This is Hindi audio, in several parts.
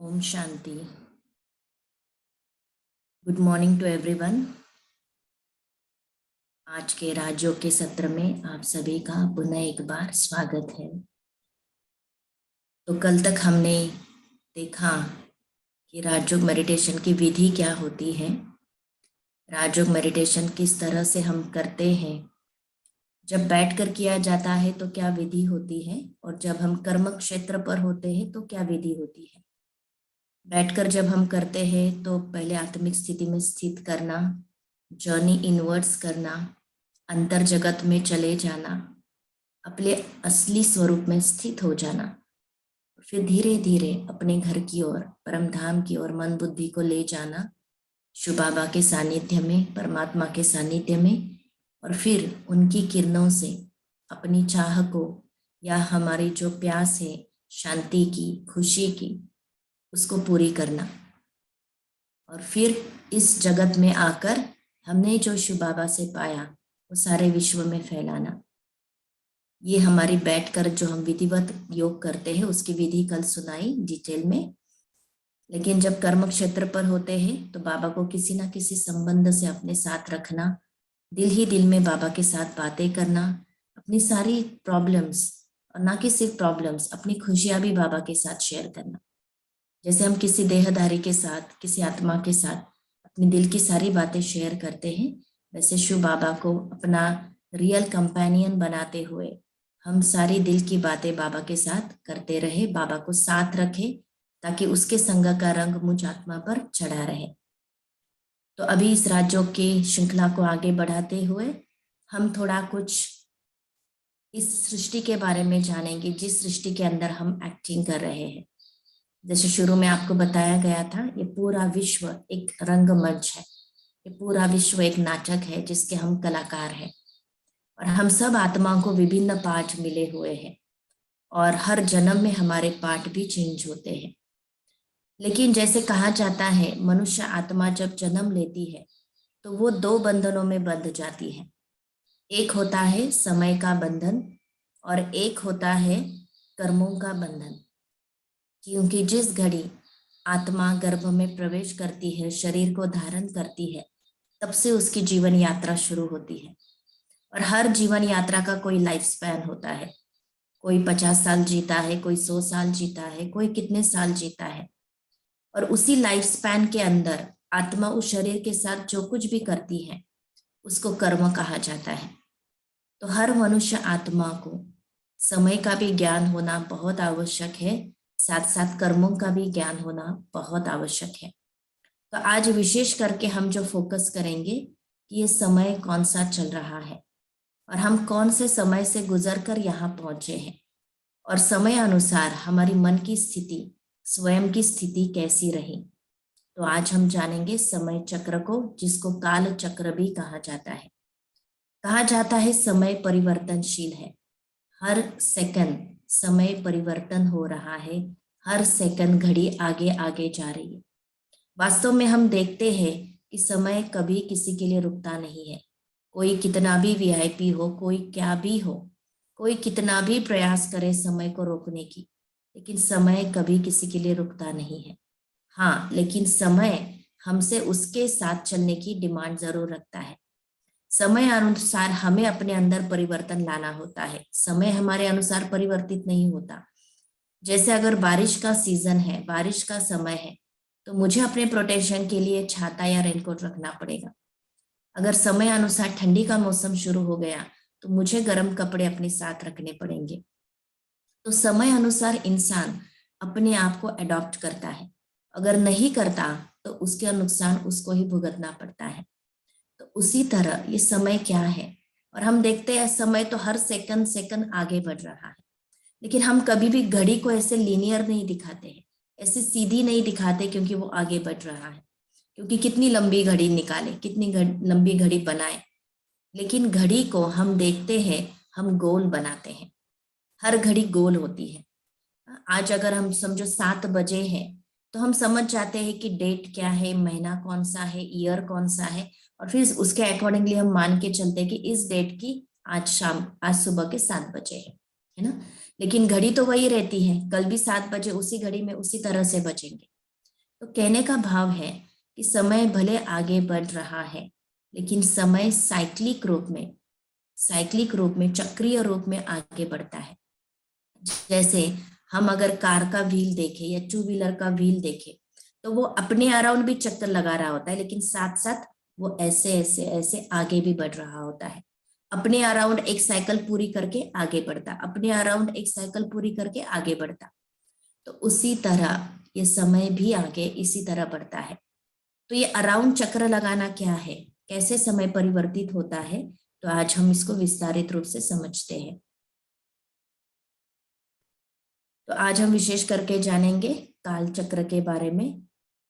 Om Shanti. Good morning to everyone. आज के राजयोग के सत्र में आप सभी का पुनः एक बार स्वागत है। तो कल तक हमने देखा कि राजयोग मेडिटेशन की विधि क्या होती है, राजयोग मेडिटेशन किस तरह से हम करते हैं, जब बैठकर किया जाता है तो क्या विधि होती है, और जब हम कर्म क्षेत्र पर होते हैं तो क्या विधि होती है। बैठकर जब हम करते हैं तो पहले आत्मिक स्थिति में स्थित करना, जर्नी इनवर्ड्स करना, अंतर जगत में चले जाना, अपने असली स्वरूप में स्थित हो जाना, फिर धीरे धीरे अपने घर की ओर, परम धाम की ओर मन बुद्धि को ले जाना, शिव बाबा के सानिध्य में, परमात्मा के सानिध्य में, और फिर उनकी किरणों से अपनी चाह को या हमारी जो प्यास है शांति की, खुशी की, उसको पूरी करना। और फिर इस जगत में आकर हमने जो शिव बाबा से पाया वो सारे विश्व में फैलाना। ये हमारी बैठकर जो हम विधिवत योग करते हैं उसकी विधि कल सुनाई डिटेल में। लेकिन जब कर्म क्षेत्र पर होते हैं तो बाबा को किसी ना किसी संबंध से अपने साथ रखना, दिल ही दिल में बाबा के साथ बातें करना, अपनी सारी प्रॉब्लम्स, और ना कि सिर्फ प्रॉब्लम्स, अपनी खुशियां भी बाबा के साथ शेयर करना। जैसे हम किसी देहधारी के साथ, किसी आत्मा के साथ अपनी दिल की सारी बातें शेयर करते हैं, वैसे शिव बाबा को अपना रियल कंपेनियन बनाते हुए हम सारी दिल की बातें बाबा के साथ करते रहे, बाबा को साथ रखे, ताकि उसके संग का रंग मुझ आत्मा पर चढ़ा रहे। तो अभी इस राजयोग की श्रृंखला को आगे बढ़ाते हुए हम थोड़ा कुछ इस सृष्टि के बारे में जानेंगे, जिस सृष्टि के अंदर हम एक्टिंग कर रहे हैं। जैसे शुरू में आपको बताया गया था, ये पूरा विश्व एक रंगमंच है, ये पूरा विश्व एक नाटक है जिसके हम कलाकार हैं, और हम सब आत्माओं को विभिन्न पाठ मिले हुए हैं, और हर जन्म में हमारे पाठ भी चेंज होते हैं। लेकिन जैसे कहा जाता है, मनुष्य आत्मा जब जन्म लेती है तो वो दो बंधनों में बंध जाती है। एक होता है समय का बंधन और एक होता है कर्मों का बंधन। क्योंकि जिस घड़ी आत्मा गर्भ में प्रवेश करती है, शरीर को धारण करती है, तब से उसकी जीवन यात्रा शुरू होती है। और हर जीवन यात्रा का कोई लाइफ स्पैन होता है। कोई 50 साल जीता है, कोई 100 साल जीता है, कोई कितने साल जीता है। और उसी लाइफ स्पैन के अंदर आत्मा उस शरीर के साथ जो कुछ भी करती है उसको कर्म कहा जाता है। तो हर मनुष्य आत्मा को समय का भी ज्ञान होना बहुत आवश्यक है, साथ साथ कर्मों का भी ज्ञान होना बहुत आवश्यक है। तो आज विशेष करके हम जो फोकस करेंगे कि ये समय कौन सा चल रहा है और हम कौन से समय से गुजरकर यहाँ पहुंचे हैं, और समय अनुसार हमारी मन की स्थिति, स्वयं की स्थिति कैसी रही। तो आज हम जानेंगे समय चक्र को, जिसको काल चक्र भी कहा जाता है। कहा जाता है समय परिवर्तनशील है, हर सेकंड समय परिवर्तन हो रहा है, हर सेकंड घड़ी आगे आगे जा रही है। वास्तव में हम देखते हैं कि समय कभी किसी के लिए रुकता नहीं है। कोई कितना भी वीआईपी हो, कोई क्या भी हो, कोई कितना भी प्रयास करे समय को रोकने की, लेकिन समय कभी किसी के लिए रुकता नहीं है। हाँ, लेकिन समय हमसे उसके साथ चलने की डिमांड जरूर रखता है। समय अनुसार हमें अपने अंदर परिवर्तन लाना होता है, समय हमारे अनुसार परिवर्तित नहीं होता। जैसे अगर बारिश का सीजन है, बारिश का समय है, तो मुझे अपने प्रोटेक्शन के लिए छाता या रेनकोट रखना पड़ेगा। अगर समय अनुसार ठंडी का मौसम शुरू हो गया तो मुझे गर्म कपड़े अपने साथ रखने पड़ेंगे। तो समय अनुसार इंसान अपने आप को अडॉप्ट करता है, अगर नहीं करता तो उसका नुकसान उसको ही भुगतना पड़ता है। तो उसी तरह ये समय क्या है, और हम देखते हैं समय तो हर सेकंड सेकंड आगे बढ़ रहा है, लेकिन हम कभी भी घड़ी को ऐसे लीनियर नहीं दिखाते हैं, ऐसे सीधी नहीं दिखाते, क्योंकि वो आगे बढ़ रहा है। क्योंकि कितनी लंबी घड़ी निकाले, कितनी लंबी घड़ी बनाए, लेकिन घड़ी को हम देखते हैं, हम गोल बनाते हैं। हर घड़ी गोल होती है। आज अगर हम समझो 7 बजे है तो हम समझ जाते हैं कि डेट क्या है, महीना कौन सा है, ईयर कौन सा है, और फिर उसके अकॉर्डिंगली हम मान के चलते हैं कि इस डेट की आज सुबह के 7 बजे है ना। लेकिन घड़ी तो वही रहती है, कल भी 7 बजे उसी घड़ी में उसी तरह से बचेंगे। तो कहने का भाव है कि समय भले आगे बढ़ रहा है, लेकिन समय साइक्लिक रूप में चक्रीय रूप में आगे बढ़ता है। जैसे हम अगर कार का व्हील देखें या टू व्हीलर का व्हील देखें, तो वो अपने अराउंड भी चक्कर लगा रहा होता है, लेकिन साथ साथ वो ऐसे ऐसे ऐसे आगे भी बढ़ रहा होता है। अपने अराउंड एक साइकिल पूरी करके आगे बढ़ता, अपने अराउंड एक साइकिल पूरी करके आगे बढ़ता। तो उसी तरह ये समय भी आगे इसी तरह बढ़ता है। तो ये अराउंड चक्र लगाना क्या है, कैसे समय परिवर्तित होता है, तो आज हम इसको विस्तारित रूप से समझते हैं। तो आज हम विशेष करके जानेंगे काल चक्र के बारे में।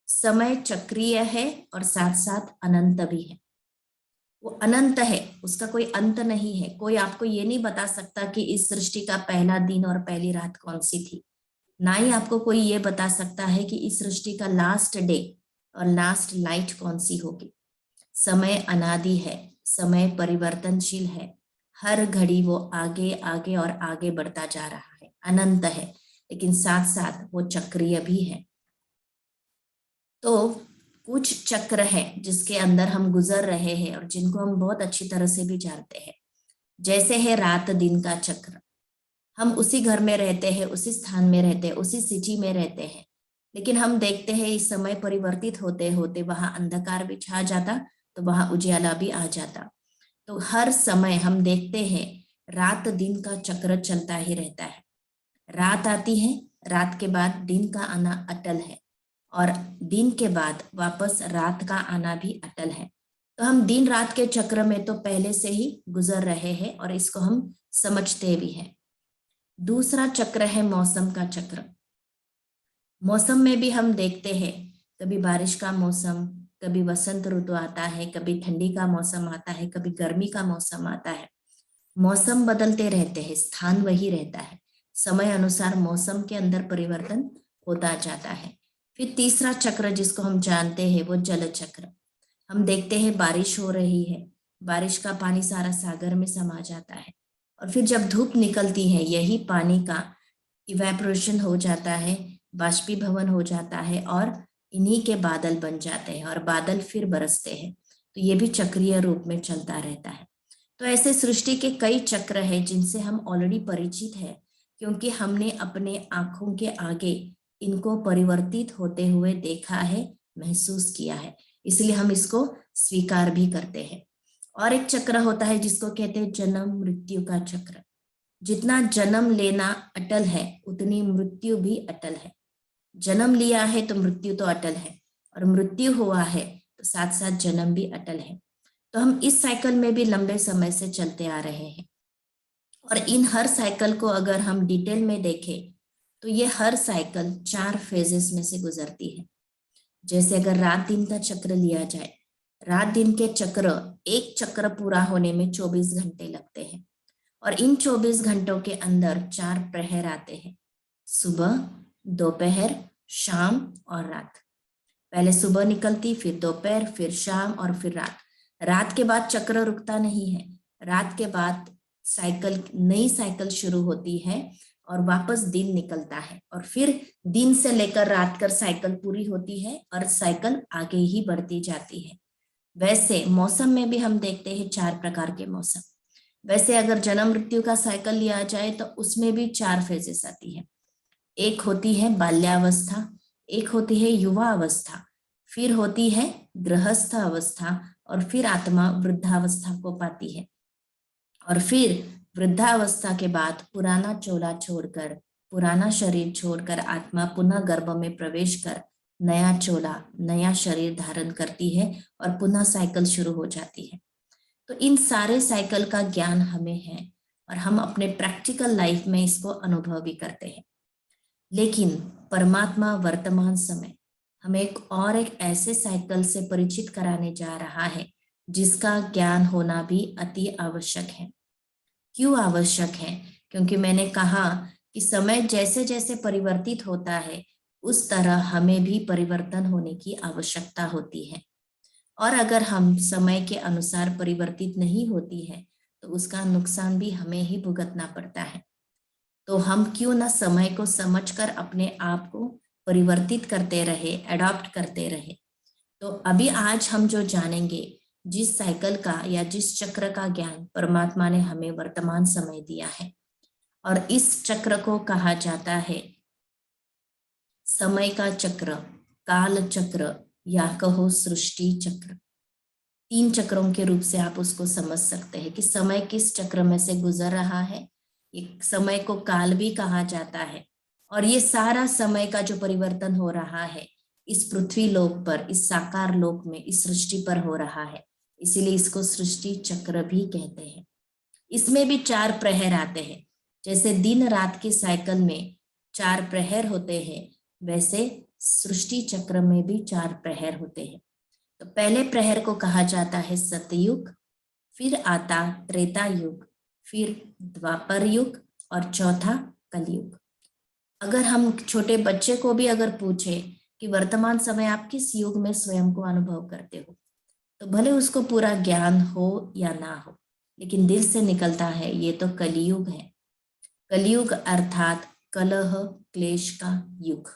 समय चक्रीय है और साथ साथ अनंत भी है। वो अनंत है, उसका कोई अंत नहीं है। कोई आपको ये नहीं बता सकता कि इस सृष्टि का पहला दिन और पहली रात कौन सी थी। ना ही आपको कोई ये बता सकता है कि इस सृष्टि का लास्ट डे और लास्ट नाइट कौन सी होगी। समय अनादि है, समय परिवर्तनशील है। हर घड़ी वो आगे आगे और आगे बढ़ता जा रहा है, अनंत है, लेकिन साथ साथ वो चक्रीय भी है। तो कुछ चक्र है जिसके अंदर हम गुजर रहे हैं और जिनको हम बहुत अच्छी तरह से भी जानते हैं। जैसे है रात दिन का चक्र। हम उसी घर में रहते हैं, उसी स्थान में रहते हैं, उसी सिटी में रहते हैं, लेकिन हम देखते हैं इस समय परिवर्तित होते होते वहां अंधकार भी छा जाता, तो वहां उजाला भी आ जाता। तो हर समय हम देखते हैं रात दिन का चक्र चलता ही रहता है। रात आती है, रात के बाद दिन का आना अटल है, और दिन के बाद वापस रात का आना भी अटल है। तो हम दिन रात के चक्र में तो पहले से ही गुजर रहे हैं और इसको हम समझते भी हैं। दूसरा चक्र है मौसम का चक्र। मौसम में भी हम देखते हैं, कभी बारिश का मौसम, कभी वसंत ऋतु आता है, कभी ठंडी का मौसम आता है, कभी गर्मी का मौसम आता है। मौसम बदलते रहते हैं, स्थान वही रहता है। समय अनुसार मौसम के अंदर परिवर्तन होता जाता है। फिर तीसरा चक्र जिसको हम जानते हैं वो जल चक्र। हम देखते हैं बारिश हो रही है, बारिश का पानी सारा सागर में समा जाता है, और फिर जब धूप निकलती है यही पानी का इवेपोरेशन हो जाता है, बाष्पीभवन हो जाता है, और इन्हीं के बादल बन जाते हैं और बादल फिर बरसते हैं। तो ये भी चक्रीय रूप में चलता रहता है। तो ऐसे सृष्टि के कई चक्र हैं जिनसे हम ऑलरेडी परिचित हैं, क्योंकि हमने अपने आंखों के आगे इनको परिवर्तित होते हुए देखा है, महसूस किया है, इसलिए हम इसको स्वीकार भी करते हैं। और एक चक्र होता है जिसको कहते हैं जन्म मृत्यु का चक्र। जितना जन्म लेना अटल है, उतनी मृत्यु भी अटल है। जन्म लिया है तो मृत्यु तो अटल है, और मृत्यु हुआ है तो साथ साथ जन्म भी अटल है। तो हम इस साइकिल में भी लंबे समय से चलते आ रहे हैं, और इन हर साइकिल को अगर हम डिटेल में देखें तो ये हर साइकिल 4 फेजेस में से गुजरती है। जैसे अगर रात दिन का चक्र लिया जाए, रात दिन के चक्र, एक चक्र पूरा होने में 24 घंटे लगते हैं, और इन 24 घंटों के अंदर 4 प्रहर आते हैं, सुबह, दोपहर, शाम और रात। पहले सुबह निकलती, फिर दोपहर, फिर शाम और फिर रात। रात के बाद चक्र रुकता नहीं है, रात के बाद साइकिल, नई साइकिल शुरू होती है और वापस दिन निकलता है, और फिर दिन से लेकर रात कर साइकिल पूरी होती है और साइकिल आगे ही बढ़ती जाती है। वैसे मौसम में भी हम देखते हैं 4 प्रकार के मौसम। वैसे अगर जन्म मृत्यु का साइकिल लिया जाए तो उसमें भी 4 फेजेस आती है। एक होती है बाल्यावस्था, एक होती है युवा अवस्था, फिर होती है गृहस्थ अवस्था, और फिर आत्मा वृद्धावस्था को पाती है। और फिर वृद्धावस्था के बाद पुराना चोला छोड़कर, पुराना शरीर छोड़कर आत्मा पुनः गर्भ में प्रवेश कर नया चोला, नया शरीर धारण करती है और पुनः साइकिल शुरू हो जाती है। तो इन सारे साइकिल का ज्ञान हमें है और हम अपने प्रैक्टिकल लाइफ में इसको अनुभव भी करते हैं। लेकिन परमात्मा वर्तमान समय हमें एक ऐसे साइकिल से परिचित कराने जा रहा है जिसका ज्ञान होना भी अति आवश्यक है। क्यों आवश्यक है? क्योंकि मैंने कहा कि समय जैसे जैसे परिवर्तित होता है उस तरह हमें भी परिवर्तन होने की आवश्यकता होती है, और अगर हम समय के अनुसार परिवर्तित नहीं होती है तो उसका नुकसान भी हमें ही भुगतना पड़ता है। तो हम क्यों ना समय को समझकर अपने आप को परिवर्तित करते रहे, अडॉप्ट करते रहे। तो अभी आज हम जो जानेंगे, जिस साइकिल का या जिस चक्र का ज्ञान परमात्मा ने हमें वर्तमान समय दिया है, और इस चक्र को कहा जाता है समय का चक्र, काल चक्र, या कहो सृष्टि चक्र। 3 चक्रों के रूप से आप उसको समझ सकते हैं कि समय किस चक्र में से गुजर रहा है। एक समय को काल भी कहा जाता है, और ये सारा समय का जो परिवर्तन हो रहा है इस पृथ्वी लोक पर, इस साकार लोक में, इस सृष्टि पर हो रहा है, इसीलिए इसको सृष्टि चक्र भी कहते हैं। इसमें भी 4 प्रहर आते हैं। जैसे दिन रात की साइकिल में 4 प्रहर होते हैं, वैसे सृष्टि चक्र में भी 4 प्रहर होते हैं। तो पहले प्रहर को कहा जाता है सतयुग, फिर आता त्रेता युग, फिर द्वापर युग, और चौथा कलयुग। अगर हम छोटे बच्चे को भी अगर पूछे कि वर्तमान समय आप किस युग में स्वयं को अनुभव करते हो, तो भले उसको पूरा ज्ञान हो या ना हो, लेकिन दिल से निकलता है ये तो कलयुग है। कलयुग अर्थात कलह क्लेश का युग।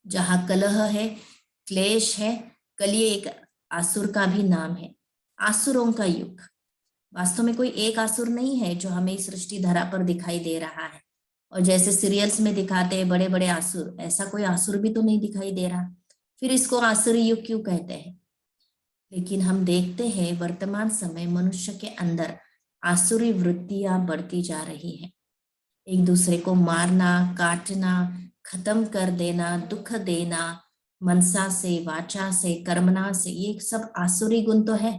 जहाँ कलह है, क्लेश है, कलिय एक आसुर का भी नाम है, आसुरों का युग। वास्तव में कोई एक आसुर नहीं है जो हमें इस सृष्टि धरा पर दिखाई दे रहा है, और जैसे सीरियल्स में दिखाते हैं बड़े बड़े आसुर, ऐसा कोई आसुर भी तो नहीं दिखाई दे रहा, फिर इसको आसुरी युग क्यों कहते हैं। लेकिन हम देखते हैं वर्तमान समय मनुष्य के अंदर आसुरी वृत्तियां बढ़ती जा रही है। एक दूसरे को मारना, काटना, खत्म कर देना, दुख देना, मनसा से, वाचा से, कर्मणा से, ये सब आसुरी गुण तो है।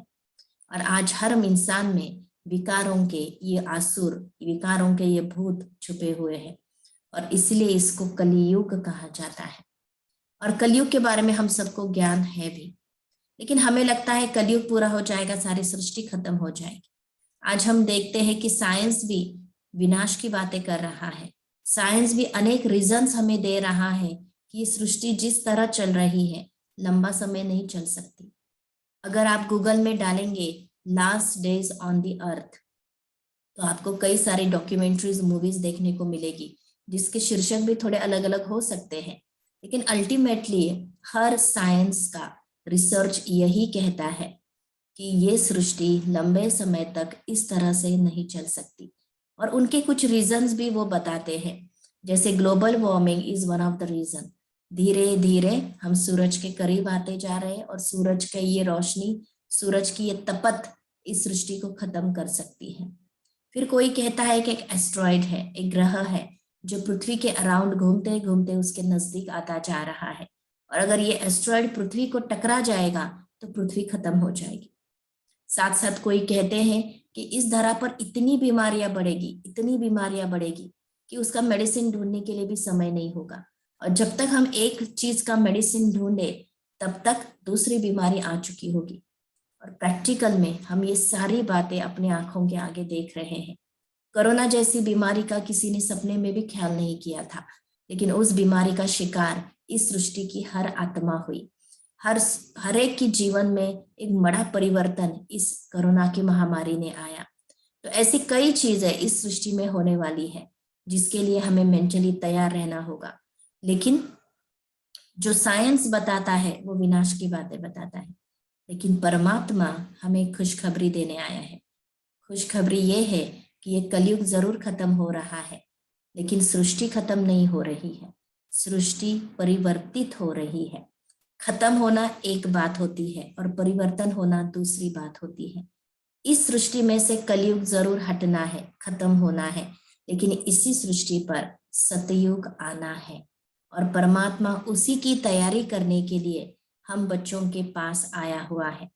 और आज हर इंसान में विकारों के ये आसुर, विकारों के ये भूत छुपे हुए हैं, और इसलिए इसको कलियुग कहा जाता है। और कलयुग के बारे में हम सबको ज्ञान है भी, लेकिन हमें लगता है कलयुग पूरा हो जाएगा, सारी सृष्टि खत्म हो जाएगी। आज हम देखते हैं कि साइंस भी विनाश की बातें कर रहा है। साइंस भी अनेक रीजंस हमें दे रहा है कि ये सृष्टि जिस तरह चल रही है लंबा समय नहीं चल सकती। अगर आप गूगल में डालेंगे last days on the earth, तो आपको कई सारी डॉक्यूमेंट्रीज, मूवीज देखने को मिलेगी, जिसके शीर्षक भी थोड़े अलग अलग हो सकते हैं, लेकिन अल्टीमेटली हर साइंस का रिसर्च यही कहता है कि ये सृष्टि लंबे समय तक इस तरह से नहीं चल सकती। और उनके कुछ रीजंस भी वो बताते हैं, जैसे global warming is one of the reason. धीरे धीरे हम सूरज के करीब आते जा रहे हैं, और सूरज की ये रोशनी, सूरज की ये तपत इस सृष्टि को खत्म कर सकती है। फिर कोई कहता है कि एक एस्ट्रॉइड है, एक ग्रह है जो पृथ्वी के अराउंड घूमते घूमते उसके नजदीक आता जा रहा है, और अगर ये एस्ट्रॉइड पृथ्वी को टकरा जाएगा तो पृथ्वी खत्म हो जाएगी। साथ साथ कोई कहते हैं कि इस धरा पर इतनी बीमारियां बढ़ेगी, इतनी बीमारियां बढ़ेगी कि उसका मेडिसिन ढूंढने के लिए भी समय नहीं होगा, और जब तक हम एक चीज का मेडिसिन ढूंढे तब तक दूसरी बीमारी आ चुकी होगी। और प्रैक्टिकल में हम ये सारी बातें अपनी आंखों के आगे देख रहे हैं। कोरोना जैसी बीमारी का किसी ने सपने में भी ख्याल नहीं किया था, लेकिन उस बीमारी का शिकार इस सृष्टि की हर आत्मा हुई। हर एक के जीवन में एक बड़ा परिवर्तन इस कोरोना की महामारी ने आया। तो ऐसी कई चीजें इस सृष्टि में होने वाली है, जिसके लिए हमें मेंटली तैयार रहना होगा। लेकिन जो साइंस बताता है वो विनाश की बातें बताता है, लेकिन परमात्मा हमें खुशखबरी देने आया है। खुशखबरी ये है कि ये कलयुग जरूर खत्म हो रहा है, लेकिन सृष्टि खत्म नहीं हो रही है, सृष्टि परिवर्तित हो रही है। खत्म होना एक बात होती है और परिवर्तन होना दूसरी बात होती है। इस सृष्टि में से कलयुग जरूर हटना है, खत्म होना है, लेकिन इसी सृष्टि पर सतयुग आना है, और परमात्मा उसी की तैयारी करने के लिए हम बच्चों के पास आया हुआ है।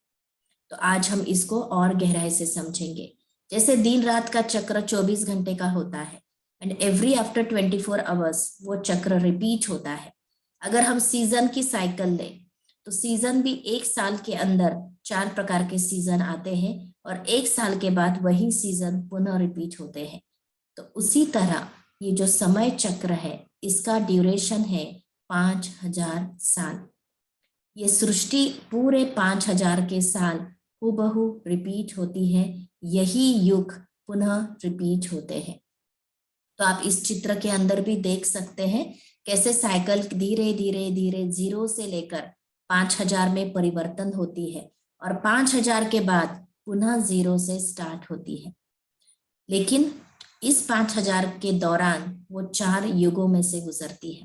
तो आज हम इसको और गहराई से समझेंगे। जैसे दिन रात का चक्र 24 घंटे का होता है, एंड एवरी आफ्टर 24 आवर्स वो चक्र रिपीट होता है। अगर हम सीजन की साइकिल लें तो सीजन भी एक साल के अंदर 4 प्रकार के सीजन आते हैं, और एक साल के बाद वही सीजन पुनः रिपीट होते हैं। तो उसी तरह ये जो समय चक्र है इसका ड्यूरेशन है 5000 साल। ये सृष्टि पूरे 5000 के साल हूबहू रिपीट होती है, यही युग पुनः रिपीट होते हैं। तो आप इस चित्र के अंदर भी देख सकते हैं कैसे साइकिल धीरे धीरे धीरे 0 से लेकर 5000 में परिवर्तन होती है और 5000 के बाद पुनः 0 से स्टार्ट होती है। लेकिन इस 5000 के दौरान वो 4 युगों में से गुजरती है।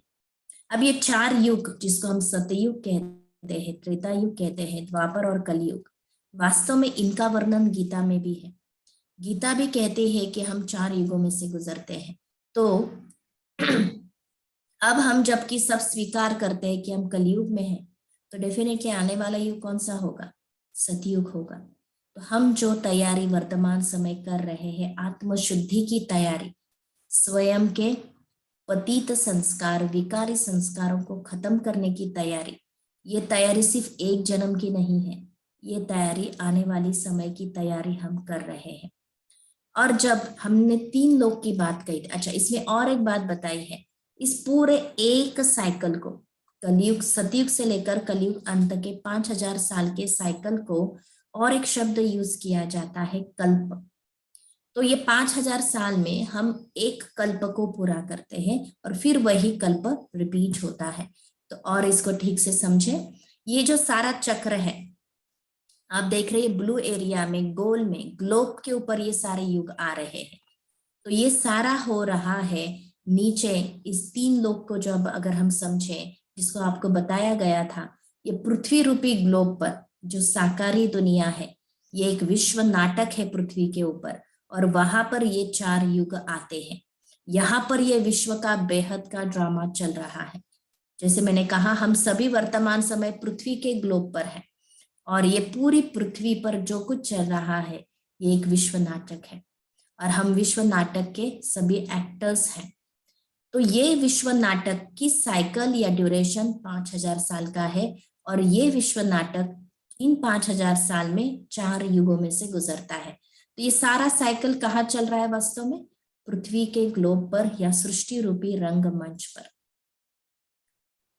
अब ये 4 युग, जिसको हम सतयुग कहते हैं, त्रेता युग कहते हैं, द्वापर और कलयुग, वास्तव में इनका वर्णन गीता में भी है। गीता भी कहती है कि हम 4 युगों में से गुजरते हैं। तो अब हम जबकि सब स्वीकार करते हैं कि हम कलयुग में हैं, तो डेफिनेटली आने वाला युग कौन सा होगा? सतयुग होगा। तो हम जो तैयारी वर्तमान समय कर रहे हैं, आत्मशुद्धि की तैयारी, स्वयं के पतित संस्कार, विकारी संस्कारों को खत्म करने की तैयारी, ये तैयारी सिर्फ एक जन्म की नहीं है, ये तैयारी आने वाली समय की तैयारी हम कर रहे हैं। और जब हमने 3 लोक की बात कही, अच्छा इसमें और एक बात बताई है, इस पूरे एक साइकिल को, कलयुग सतयुग से लेकर कलयुग अंत के 5000 साल के साइकिल को और एक शब्द यूज किया जाता है, कल्प। तो ये 5000 साल में हम एक कल्प को पूरा करते हैं और फिर वही कल्प रिपीट होता है। तो और इसको ठीक से समझे, ये जो सारा चक्र है आप देख रहे हैं ब्लू एरिया में, गोल में, ग्लोब के ऊपर ये सारे युग आ रहे हैं। तो ये सारा हो रहा है नीचे इस 3 लोक को जब अगर हम समझें, जिसको आपको बताया गया था, ये पृथ्वी रूपी ग्लोब पर जो साकारी दुनिया है, ये एक विश्व नाटक है पृथ्वी के ऊपर, और वहां पर ये 4 युग आते हैं। यहाँ पर ये विश्व का बेहद का ड्रामा चल रहा है। जैसे मैंने कहा, हम सभी वर्तमान समय पृथ्वी के ग्लोब पर है और ये पूरी पृथ्वी पर जो कुछ चल रहा है ये एक विश्व नाटक है और हम विश्व नाटक के सभी एक्टर्स हैं। तो ये विश्व नाटक की साइकिल या ड्यूरेशन 5000 साल का है और ये विश्व नाटक इन 5000 साल में 4 युगों में से गुजरता है। तो ये सारा साइकिल कहाँ चल रहा है वास्तव में? पृथ्वी के ग्लोब पर या सृष्टि रूपी रंगमंच पर।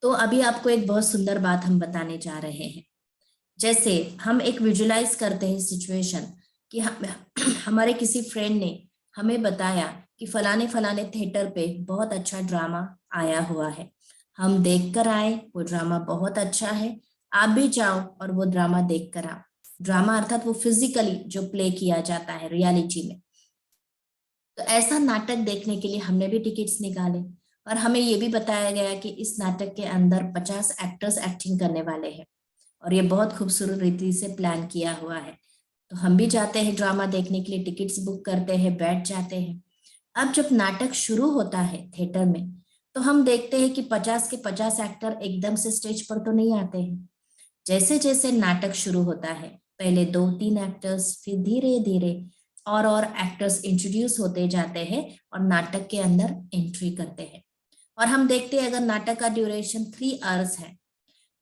तो अभी आपको एक बहुत सुंदर बात हम बताने जा रहे हैं। जैसे हम एक विजुलाइज करते हैं सिचुएशन कि हमारे किसी फ्रेंड ने हमें बताया कि फलाने फलाने थिएटर पे बहुत अच्छा ड्रामा आया हुआ है, हम देख कर आए, वो ड्रामा बहुत अच्छा है, आप भी जाओ और वो ड्रामा देख कर आओ। ड्रामा अर्थात वो फिजिकली जो प्ले किया जाता है रियलिटी में। तो ऐसा नाटक देखने के लिए हमने भी टिकट्स निकाले और हमें ये भी बताया गया कि इस नाटक के अंदर 50 एक्टर्स एक्टिंग करने वाले हैं और ये बहुत खूबसूरत रीति से प्लान किया हुआ है। तो हम भी जाते हैं ड्रामा देखने के लिए, टिकट्स बुक करते हैं, बैठ जाते हैं। अब जब नाटक शुरू होता है थिएटर में, तो हम देखते हैं कि 50 के 50 एक्टर एकदम से स्टेज पर तो नहीं आते हैं। जैसे जैसे नाटक शुरू होता है, पहले 2-3 एक्टर्स, फिर धीरे धीरे और एक्टर्स इंट्रोड्यूस होते जाते हैं और नाटक के अंदर एंट्री करते हैं। और हम देखते हैं अगर नाटक का ड्यूरेशन 3 आवर्स है,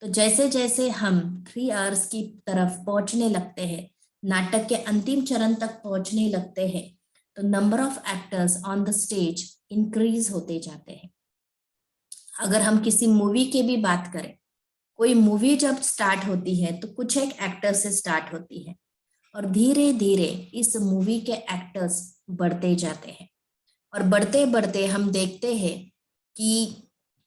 तो जैसे जैसे हम 3 आवर्स की तरफ पहुंचने लगते हैं, नाटक के अंतिम चरण तक पहुंचने लगते हैं, तो number of actors on the stage increase होते जाते हैं। अगर हम किसी मूवी की भी बात करें, कोई मूवी जब स्टार्ट होती है तो कुछ एक एक्टर से स्टार्ट होती है और धीरे धीरे इस मूवी के एक्टर्स बढ़ते जाते हैं और बढ़ते बढ़ते हम देखते हैं कि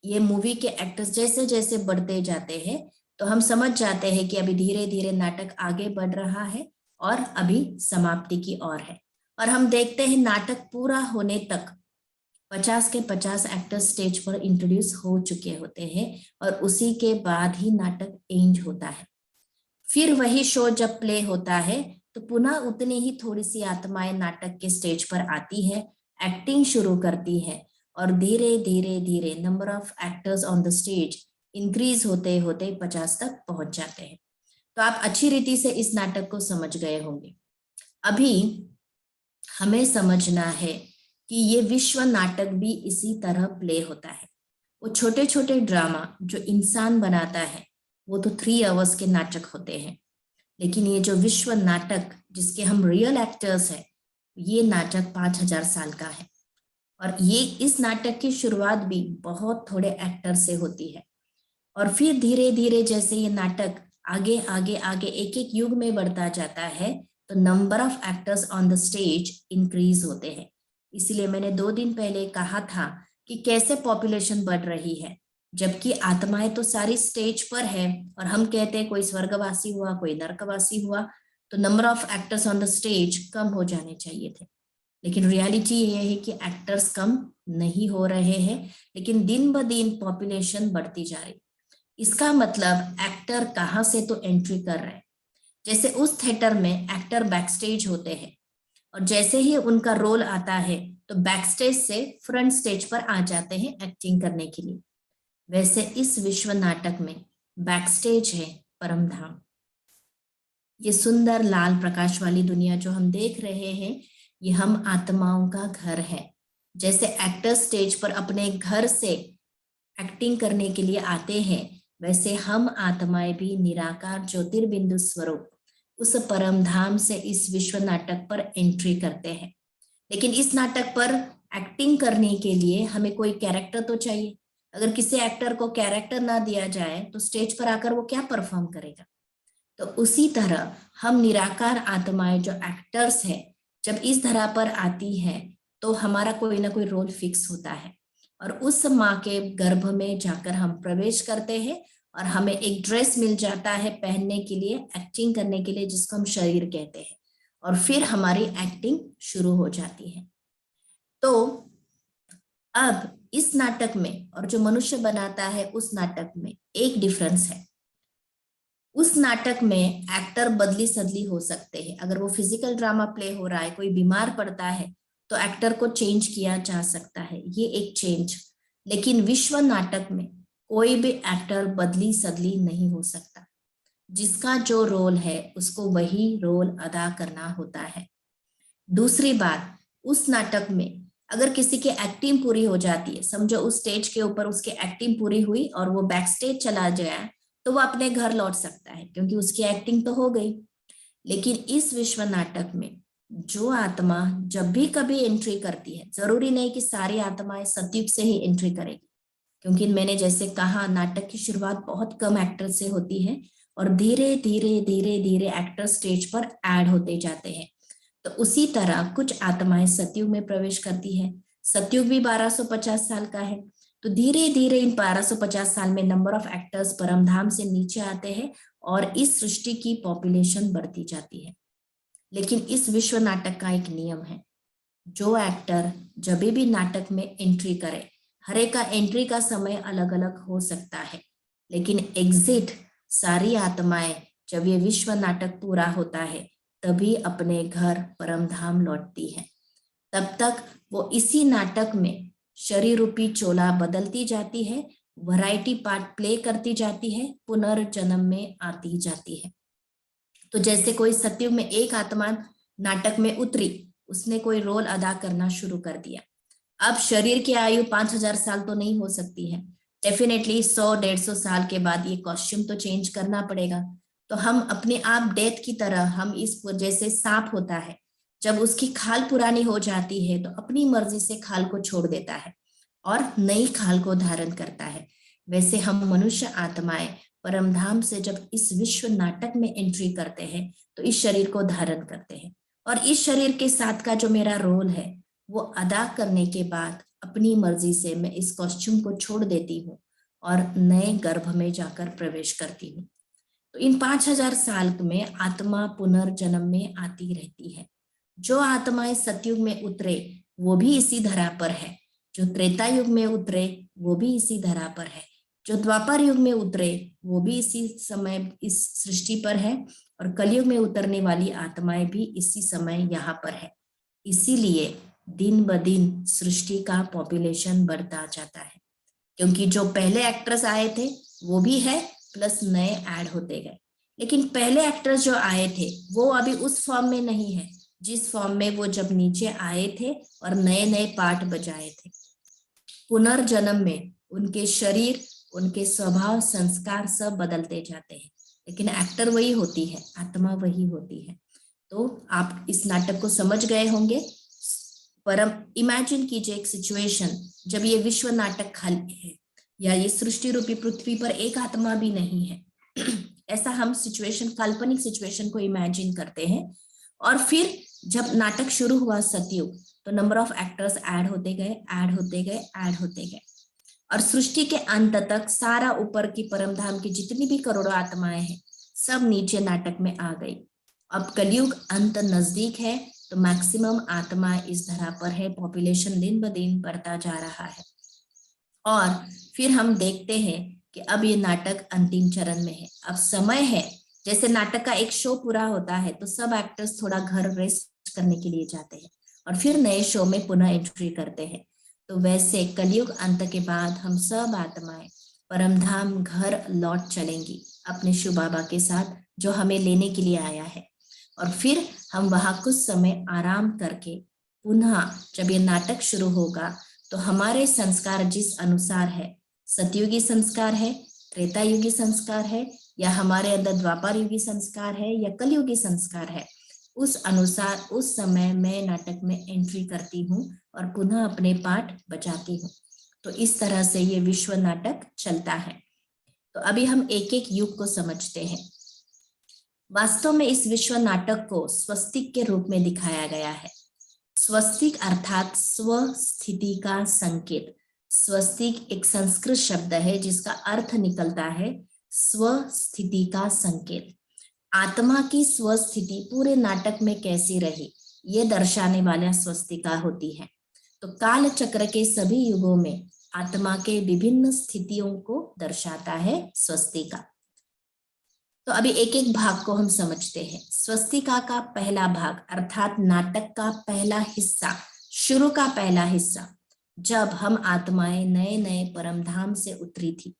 ये मूवी के एक्टर्स जैसे जैसे बढ़ते जाते हैं तो हम समझ जाते हैं कि अभी धीरे धीरे नाटक आगे बढ़ रहा है और अभी समाप्ति की ओर है। और हम देखते हैं नाटक पूरा होने तक 50 के 50 एक्टर्स स्टेज पर इंट्रोड्यूस हो चुके होते हैं और उसी के बाद ही नाटक एंड होता है। फिर वही शो जब प्ले होता है तो पुनः उतनी ही थोड़ी सी आत्माएं नाटक के स्टेज पर आती है, एक्टिंग शुरू करती है और धीरे धीरे धीरे number of actors on the stage increase होते होते 50 तक पहुंच जाते हैं। तो आप अच्छी रीति से इस नाटक को समझ गए होंगे। अभी हमें समझना है कि ये विश्व नाटक भी इसी तरह प्ले होता है। वो छोटे छोटे ड्रामा जो इंसान बनाता है वो तो 3 आवर्स के नाटक होते हैं, लेकिन ये जो विश्व नाटक जिसके हम रियल एक्टर्स हैं, ये नाटक 5000 साल का है और ये इस नाटक की शुरुआत भी बहुत थोड़े एक्टर से होती है और फिर धीरे धीरे जैसे ये नाटक आगे आगे आगे एक एक युग में बढ़ता जाता है तो number of actors on the stage increase होते हैं। इसीलिए मैंने 2 दिन पहले कहा था कि कैसे पॉपुलेशन बढ़ रही है, जबकि आत्माएं तो सारी स्टेज पर है और हम कहते हैं कोई स्वर्गवासी हुआ, कोई नरकवासी हुआ, तो number of actors on the stage कम हो जाने चाहिए थे। लेकिन रियलिटी ये है कि एक्टर्स कम नहीं हो रहे हैं, लेकिन दिन ब दिन पॉपुलेशन बढ़ती जा रही। इसका मतलब एक्टर कहाँ से तो एंट्री कर रहे हैं। जैसे उस थिएटर में एक्टर बैकस्टेज होते हैं और जैसे ही उनका रोल आता है तो बैकस्टेज से फ्रंट स्टेज पर आ जाते हैं एक्टिंग करने के लिए। वैसे इस विश्व नाटक में बैकस्टेज है परम धाम। ये सुंदर लाल प्रकाश वाली दुनिया जो हम देख रहे हैं, ये हम आत्माओं का घर है। जैसे एक्टर स्टेज पर अपने घर से एक्टिंग करने के लिए आते हैं, वैसे हम आत्माएं भी निराकार ज्योतिर्बिंदु स्वरूप उस परम धाम से इस विश्व नाटक पर एंट्री करते हैं। लेकिन इस नाटक पर एक्टिंग करने के लिए हमें कोई कैरेक्टर तो चाहिए। अगर किसी एक्टर को कैरेक्टर ना दिया जाए तो स्टेज पर आकर वो क्या परफॉर्म करेगा। तो उसी तरह हम निराकार आत्माएं जो एक्टर्स हैं, जब इस धरा पर आती है तो हमारा कोई ना कोई रोल फिक्स होता है और उस माँ के गर्भ में जाकर हम प्रवेश करते हैं और हमें एक ड्रेस मिल जाता है पहनने के लिए, एक्टिंग करने के लिए, जिसको हम शरीर कहते हैं, और फिर हमारी एक्टिंग शुरू हो जाती है। तो अब इस नाटक में और जो मनुष्य बनाता है उस नाटक में एक डिफरेंस है। उस नाटक में एक्टर बदली सदली हो सकते हैं। अगर वो फिजिकल ड्रामा प्ले हो रहा है, कोई बीमार पड़ता है, तो एक्टर को चेंज किया जा सकता है, ये एक चेंज। लेकिन विश्व नाटक में कोई भी एक्टर बदली सदली नहीं हो सकता। जिसका जो रोल है उसको वही रोल अदा करना होता है। दूसरी बात, उस नाटक में अगर किसी की एक्टिंग पूरी हो जाती है, समझो उस स्टेज के ऊपर उसकी एक्टिंग पूरी हुई और वो बैक स्टेज चला गया, तो वो अपने घर लौट सकता है क्योंकि उसकी एक्टिंग तो हो गई। लेकिन इस विश्व नाटक में जो आत्मा जब भी कभी एंट्री करती है, जरूरी नहीं कि सारी आत्माएं सतयुग से ही एंट्री करेगी, क्योंकि मैंने जैसे कहा नाटक की शुरुआत बहुत कम एक्टर से होती है और धीरे धीरे धीरे धीरे एक्टर स्टेज पर ऐड होते जाते हैं। तो उसी तरह कुछ आत्माएं सतयुग में प्रवेश करती है। सतयुग भी 1250 साल का है, तो धीरे धीरे इन 1250 साल में नंबर ऑफ एक्टर्स परमधाम से नीचे आते हैं और इस सृष्टि की पॉपुलेशन बढ़ती जाती है। लेकिन इस विश्व नाटक का एक नियम है, जो एक्टर जब भी नाटक में एंट्री करे, हर एक का एंट्री का समय अलग अलग हो सकता है, लेकिन एग्जिट सारी आत्माएं जब ये विश्व नाटक पूरा होता है तभी अपने घर परमधाम लौटती है। तब तक वो इसी नाटक में शरीर रूपी चोला बदलती जाती है, वैरायटी पार्ट प्ले करती जाती है, पुनर्जन्म में आती जाती है। तो जैसे कोई सतयुग में एक आत्मा नाटक में उतरी, उसने कोई रोल अदा करना शुरू कर दिया। अब शरीर की आयु 5000 साल तो नहीं हो सकती है, डेफिनेटली 100-150 साल के बाद ये कॉस्ट्यूम तो चेंज करना पड़ेगा। तो हम अपने आप डेथ की तरह, हम इस जैसे सांप होता है, जब उसकी खाल पुरानी हो जाती है तो अपनी मर्जी से खाल को छोड़ देता है और नई खाल को धारण करता है। वैसे हम मनुष्य आत्माएं परमधाम से जब इस विश्व नाटक में एंट्री करते हैं तो इस शरीर को धारण करते हैं और इस शरीर के साथ का जो मेरा रोल है वो अदा करने के बाद अपनी मर्जी से मैं इस कॉस्ट्यूम को छोड़ देती हूँ और नए गर्भ में जाकर प्रवेश करती हूँ। तो इन 5000 साल में आत्मा पुनर्जन्म में आती रहती है। जो आत्माएं सतयुग में उतरे वो भी इसी धरा पर है, जो त्रेता युग में उतरे वो भी इसी धरा पर है, जो द्वापर युग में उतरे वो भी इसी समय इस सृष्टि पर है और कलयुग में उतरने वाली आत्माएं भी इसी समय यहाँ पर है। इसीलिए दिन ब दिन सृष्टि का पॉपुलेशन बढ़ता जाता है, क्योंकि जो पहले एक्ट्रेस आए थे वो भी है प्लस नए ऐड होते गए। लेकिन पहले एक्टर्स जो आए थे वो अभी उस फॉर्म में नहीं है जिस फॉर्म में वो जब नीचे आए थे और नए नए पार्ट बजाए थे। पुनर्जन्म में उनके शरीर, उनके स्वभाव, संस्कार सब बदलते जाते हैं, लेकिन एक्टर वही होती है, आत्मा वही होती है। तो आप इस नाटक को समझ गए होंगे। परम इमेजिन कीजिए एक सिचुएशन जब ये विश्व नाटक खाली है या ये सृष्टि रूपी पृथ्वी पर एक आत्मा भी नहीं है। ऐसा हम सिचुएशन, काल्पनिक सिचुएशन को इमेजिन करते हैं। और फिर जब नाटक शुरू हुआ सतयुग, तो नंबर ऑफ एक्टर्स ऐड होते गए, ऐड होते गए, ऐड होते गए, और सृष्टि के अंत तक सारा ऊपर की परमधाम की जितनी भी करोड़ों आत्माएं हैं सब नीचे नाटक में आ गई। अब कलयुग अंत नजदीक है, तो मैक्सिमम आत्मा इस धरा पर है, पॉपुलेशन दिन ब दिन बढ़ता जा रहा है। और फिर हम देखते हैं कि अब ये नाटक अंतिम चरण में है। अब समय है, जैसे नाटक का एक शो पूरा होता है तो सब एक्टर्स थोड़ा घर रेस्ट करने के लिए जाते हैं और फिर नए शो में पुनः एंट्री करते हैं। तो वैसे कलयुग अंत के बाद हम सब आत्माएं परमधाम घर लौट चलेंगी अपने शिव बाबा के साथ, जो हमें लेने के लिए आया है। और फिर हम वहां कुछ समय आराम करके पुनः जब ये नाटक शुरू होगा तो हमारे संस्कार जिस अनुसार है, सतयुगी संस्कार है, त्रेता युगी संस्कार है, या हमारे अंदर द्वापर युगी संस्कार है या कलयुगी संस्कार है, उस अनुसार उस समय मैं नाटक में एंट्री करती हूँ और पुनः अपने पाठ बजाती हूँ। तो इस तरह से ये विश्व नाटक चलता है। तो अभी हम एक एक युग को समझते हैं। वास्तव में इस विश्व नाटक को स्वस्तिक के रूप में दिखाया गया है। स्वस्तिक अर्थात स्वस्थिति का संकेत। स्वस्तिक एक संस्कृत शब्द है जिसका अर्थ निकलता है स्वस्थिति का संकेत। आत्मा की स्वस्थिति पूरे नाटक में कैसी रही ये दर्शाने वाला स्वस्तिका होती है। तो काल चक्र के सभी युगों में आत्मा के विभिन्न स्थितियों को दर्शाता है स्वस्तिका। तो अभी एक एक भाग को हम समझते हैं। स्वस्तिका का पहला भाग अर्थात नाटक का पहला हिस्सा, शुरू का पहला हिस्सा, जब हम आत्माएं नए नए परमधाम से उतरी थी।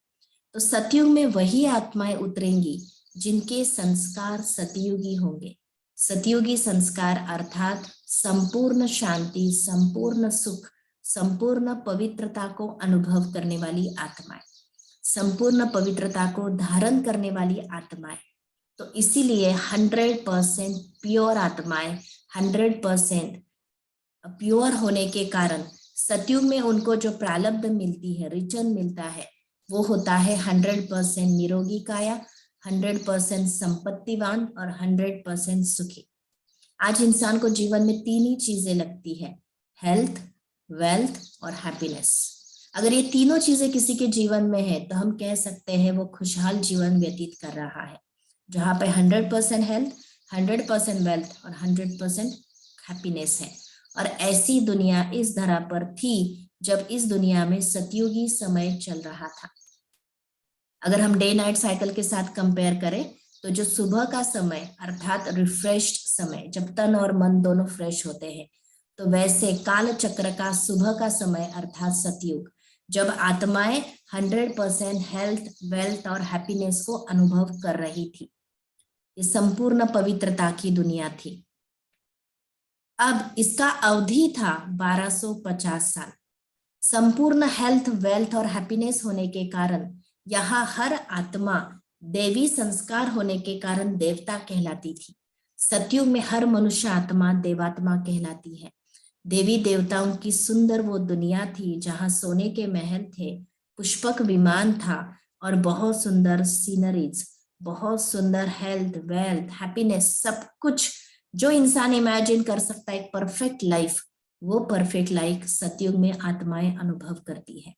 तो सतयुग में वही आत्माएं उतरेंगी जिनके संस्कार सतयुगी होंगे। सतयुगी संस्कार अर्थात संपूर्ण शांति, संपूर्ण सुख, संपूर्ण पवित्रता को अनुभव करने वाली आत्माएं, संपूर्ण पवित्रता को धारण करने वाली आत्माएं। तो इसीलिए 100% प्योर आत्माएं, 100% प्योर होने के कारण सतयुग में उनको जो प्रारब्ध मिलती है, रिटर्न मिलता है, वो होता है 100% निरोगी काया, 100% संपत्तिवान और 100% सुखी। आज इंसान को जीवन में तीन ही चीजें लगती है, हेल्थ, वेल्थ और हैप्पीनेस। अगर ये तीनों चीजें किसी के जीवन में है तो हम कह सकते हैं वो खुशहाल जीवन व्यतीत कर रहा है, जहां पे 100% हेल्थ, 100% वेल्थ और 100% हैप्पीनेस है। और ऐसी दुनिया इस धरा पर थी जब इस दुनिया में सतयुगी समय चल रहा था। अगर हम डे नाइट साइकिल के साथ कंपेयर करें तो जो सुबह का समय अर्थात रिफ्रेश्ड समय, जब तन और मन दोनों फ्रेश होते हैं, तो वैसे काल चक्र का सुबह का समय अर्थात सतयुग, जब आत्माएं 100% हेल्थ, वेल्थ और हैप्पीनेस को अनुभव कर रही थी। ये संपूर्ण पवित्रता की दुनिया थी। अब इसका अवधि था 1250 साल। संपूर्ण हेल्थ, वेल्थ और हैप्पीनेस होने के कारण यहाँ हर आत्मा देवी संस्कार होने के कारण देवता कहलाती थी। सतयुग में हर मनुष्य आत्मा देवात्मा कहलाती है। देवी देवताओं की सुंदर वो दुनिया थी जहाँ सोने के महल थे, पुष्पक विमान था और बहुत सुंदर सीनरीज, बहुत सुंदर हेल्थ, वेल्थ, हैप्पीनेस, सब कुछ जो इंसान इमेजिन कर सकता है, एक परफेक्ट लाइफ, वो परफेक्ट लाइफ सतयुग में आत्माएं अनुभव करती है।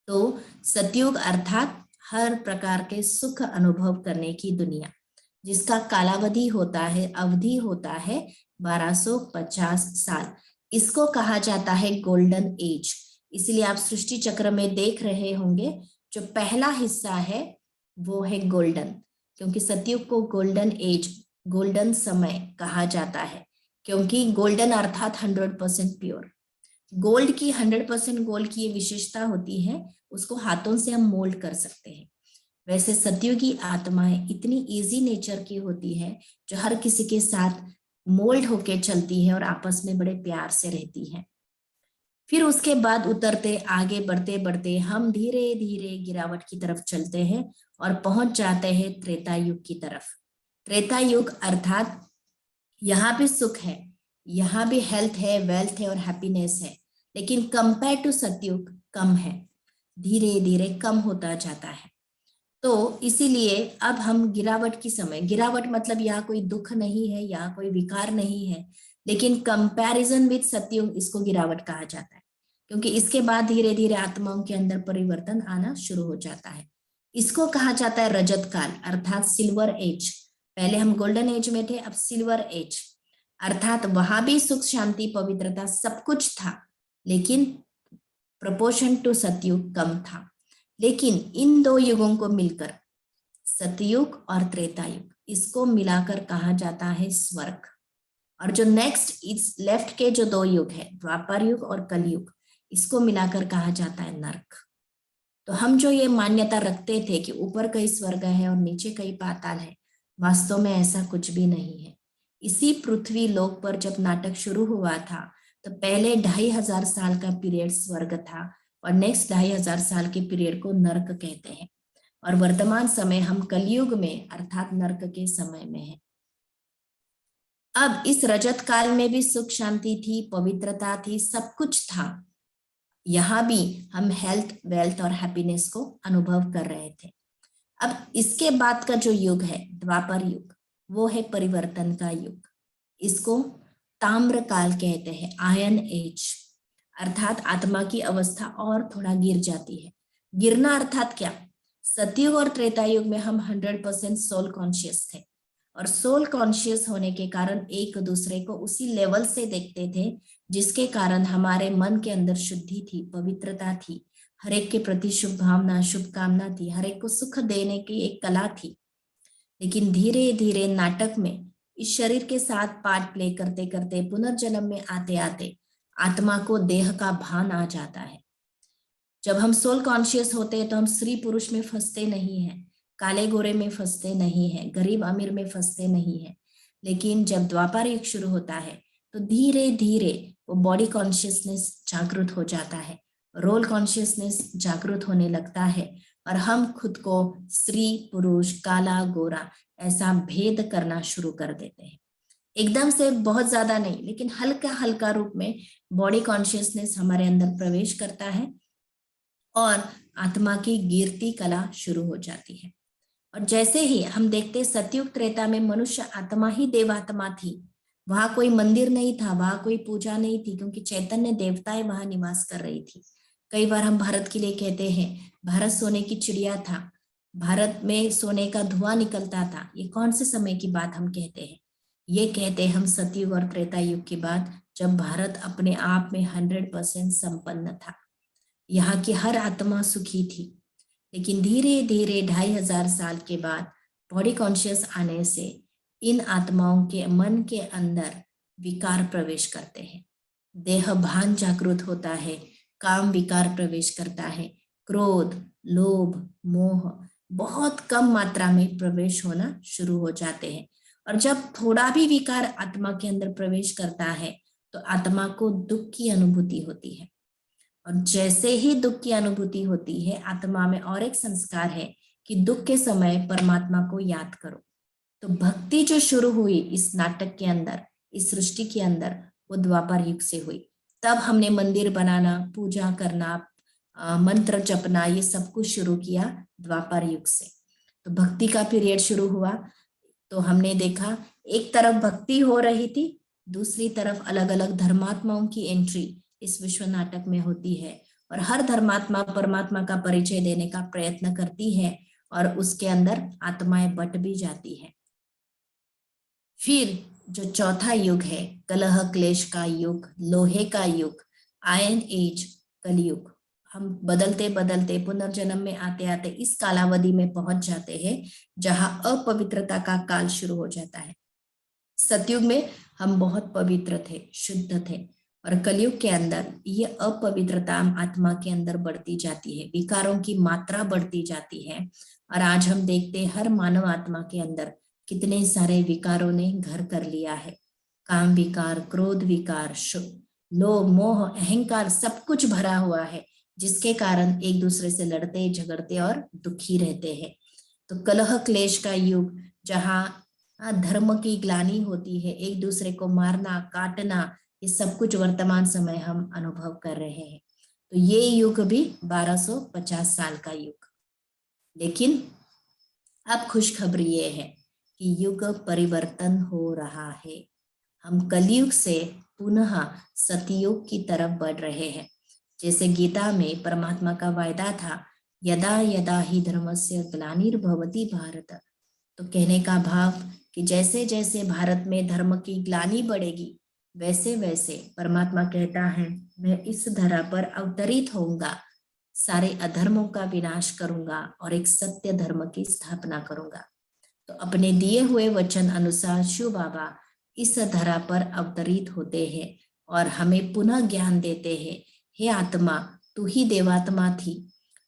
तो सतयुग अर्थात हर प्रकार के सुख अनुभव करने की दुनिया, जिसका कालावधि होता है, अवधि होता है 1250 साल। इसको कहा जाता है गोल्डन एज। इसलिए आप सृष्टि चक्र में देख रहे होंगे जो पहला हिस्सा है वो है गोल्डन, क्योंकि सतयुग को गोल्डन एज, गोल्डन समय कहा जाता है, क्योंकि गोल्डन अर्थात 100% प्योर। गोल्ड की 100% गोल्ड की ये विशेषता होती है, उसको हाथों से हम मोल्ड कर सकते हैं। वैसे सतयुगी आत्माएं इतनी इजी नेचर की होती है जो हर किसी के साथ मोल्ड होके चलती है और आपस में बड़े प्यार से रहती है। फिर उसके बाद उतरते आगे बढ़ते बढ़ते हम धीरे धीरे गिरावट की तरफ चलते हैं और पहुंच जाते हैं त्रेता युग की तरफ। त्रेता युग अर्थात यहाँ भी सुख है, यहाँ भी हेल्थ है, वेल्थ है और हैप्पीनेस है, लेकिन कंपेयर टू सतयुग कम है, धीरे धीरे कम होता जाता है। तो इसीलिए अब हम गिरावट की समय, गिरावट मतलब यहाँ कोई दुख नहीं है, यहाँ कोई विकार नहीं है, लेकिन कंपैरिजन विद सतयुग इसको गिरावट कहा जाता है, क्योंकि इसके बाद धीरे धीरे आत्माओं के अंदर परिवर्तन आना शुरू हो जाता है। इसको कहा जाता है रजत काल अर्थात सिल्वर एज। पहले हम गोल्डन एज में थे, अब सिल्वर एज, अर्थात वहां भी सुख शांति पवित्रता सब कुछ था, लेकिन प्रोपोर्शन टू सतयुग कम था। लेकिन इन दो युगों को मिलकर सतयुग और त्रेता युग, इसको मिलाकर कहा जाता है स्वर्ग। और जो नेक्स्ट इस लेफ्ट के जो दो युग है, द्वापर युग और कलयुग, इसको मिलाकर कहा जाता है नरक। तो हम जो ये मान्यता रखते थे कि ऊपर कहीं स्वर्ग है और नीचे कहीं पाताल है, वास्तव में ऐसा कुछ भी नहीं है। इसी पृथ्वी लोक पर जब नाटक शुरू हुआ था, तो पहले 2500 साल का पीरियड स्वर्ग था और नेक्स्ट 2500 साल के पीरियड को नरक कहते हैं। और वर्तमान समय हम कलयुग में अर्थात नरक के समय में है। अब इस रजत काल में भी सुख शांति थी, पवित्रता थी, सब कुछ था। यहां भी हम हेल्थ, वेल्थ और हैप्पीनेस को अनुभव कर रहे थे। अब इसके बाद का जो युग है द्वापर युग, वो है परिवर्तन का युग। इसको ताम्र काल कहते हैं, आयन एज, अर्थात आत्मा की अवस्था और थोड़ा गिर जाती है। गिरना अर्थात क्या? सतयुग और त्रेता युग में हम 100% सोल कॉन्शियस थे और सोल कॉन्शियस होने के कारण एक दूसरे को उसी लेवल से देखते थे, जिसके कारण हमारे मन के अंदर शुद्धि थी, पवित्रता थी, हर एक के प्रति शुभ भावना, शुभकामना थी, हर एक को सुख देने की एक कला थी। लेकिन धीरे धीरे नाटक में इस शरीर के साथ पार्ट प्ले करते करते पुनर्जन्म में आते आते आत्मा को देह का भान आ जाता है। जब हम सोल कॉन्शियस होते हैं तो हम स्त्री पुरुष में फंसते नहीं हैं, काले गोरे में फंसते नहीं हैं, गरीब अमीर में फंसते नहीं हैं। लेकिन जब द्वापर युग शुरू होता है तो धीरे धीरे वो बॉडी कॉन्शियसनेस जागृत हो जाता है, रोल कॉन्शियसनेस जागृत होने लगता है और हम खुद को स्त्री पुरुष, काला गोरा ऐसा भेद करना शुरू कर देते हैं। एकदम से बहुत ज्यादा नहीं, लेकिन हल्का हल्का रूप में बॉडी कॉन्शियसनेस हमारे अंदर प्रवेश करता है और आत्मा की गिरती कला शुरू हो जाती है। और जैसे ही हम देखते सतयुग त्रेता में मनुष्य आत्मा ही देवात्मा थी, वहां कोई मंदिर नहीं था, वहां कोई पूजा नहीं थी, क्योंकि चैतन्य देवताएं वहां निवास कर रही थी। कई बार हम भारत के लिए कहते हैं भारत सोने की चिड़िया था, भारत में सोने का धुआं निकलता था। ये कौन से समय की बात हम कहते हैं? ये कहते हैं हम सतयुग और त्रेता युग की बात, जब भारत अपने आप में 100% संपन्न था, यहाँ की हर आत्मा सुखी थी। लेकिन धीरे धीरे 2500 साल के बाद बॉडी कॉन्शियस आने से इन आत्माओं के मन के अंदर विकार प्रवेश करते हैं, देह भान जागृत होता है, काम विकार प्रवेश करता है, क्रोध, लोभ, मोह बहुत कम मात्रा में प्रवेश होना शुरू हो जाते हैं। और जब थोड़ा भी विकार आत्मा के अंदर प्रवेश करता है तो आत्मा को दुख की अनुभूति होती है। और जैसे ही दुख की अनुभूति होती है, आत्मा में और एक संस्कार है कि दुख के समय परमात्मा को याद करो। तो भक्ति जो शुरू हुई इस नाटक के अंदर, इस सृष्टि के अंदर, वो द्वापर युग से हुई। तब हमने मंदिर बनाना, पूजा करना, मंत्र जपना, ये सब कुछ शुरू किया द्वापर युग से। तो भक्ति का पीरियड शुरू हुआ तो हमने देखा एक तरफ भक्ति हो रही थी, दूसरी तरफ अलग अलग धर्मात्माओं की एंट्री इस विश्व नाटक में होती है और हर धर्मात्मा परमात्मा का परिचय देने का प्रयत्न करती है और उसके अंदर आत्माएं बट भी जाती है। फिर जो चौथा युग है, कलह क्लेश का युग, लोहे का युग, आयन एज, कलयुग, हम बदलते बदलते पुनर्जन्म में आते आते इस कालावधि में पहुंच जाते हैं जहां अपवित्रता का काल शुरू हो जाता है। सतयुग में हम बहुत पवित्र थे, शुद्ध थे, और कलयुग के अंदर ये अपवित्रता आत्मा के अंदर बढ़ती जाती है, विकारों की मात्रा बढ़ती जाती है। और आज हम देखते हैं हर मानव आत्मा के अंदर कितने सारे विकारों ने घर कर लिया है। काम विकार, क्रोध विकार, लोभ, मोह, अहंकार सब कुछ भरा हुआ है, जिसके कारण एक दूसरे से लड़ते, झगड़ते और दुखी रहते हैं। तो कलह क्लेश का युग, जहाँ धर्म की ग्लानि होती है, एक दूसरे को मारना, काटना, ये सब कुछ वर्तमान समय हम अनुभव कर रहे हैं। तो ये युग भी 1250 साल का युग। लेकिन अब खुशखबरी ये है कि युग परिवर्तन हो रहा है। हम कलयुग से पुनः सतयुग की तरफ बढ़ रहे हैं। जैसे गीता में परमात्मा का वायदा था, यदा यदा ही धर्मस्य ग्लानिर्भवति भारत। तो कहने का भाव कि जैसे जैसे भारत में धर्म की ग्लानि बढ़ेगी, वैसे वैसे परमात्मा कहता है, मैं इस धरा पर अवतरित होऊंगा, सारे अधर्मों का विनाश करूंगा और एक सत्य धर्म की स्थापना करूंगा। तो अपने दिए हुए वचन अनुसार शिव बाबा इस धरा पर अवतरित होते हैं और हमें पुनः ज्ञान देते हैं, हे आत्मा, तू ही देवात्मा थी,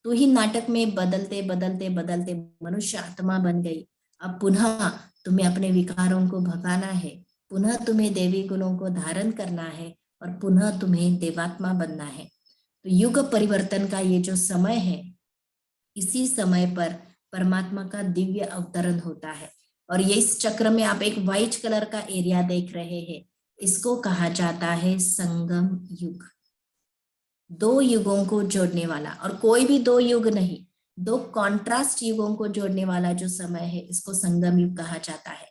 तू ही नाटक में बदलते बदलते बदलते मनुष्य आत्मा बन गई। अब पुनः तुम्हें अपने विकारों को भगाना है, पुनः तुम्हें देवी गुणों को धारण करना है और पुनः तुम्हें देवात्मा बनना है। तो युग परिवर्तन का ये जो समय है, इसी समय पर परमात्मा का दिव्य अवतरण होता है। और ये इस चक्र में आप एक व्हाइट कलर का एरिया देख रहे हैं, इसको कहा जाता है संगम युग। दो युगों को जोड़ने वाला, और कोई भी दो युग नहीं, दो कॉन्ट्रास्ट युगों को जोड़ने वाला जो समय है, इसको संगम युग कहा जाता है।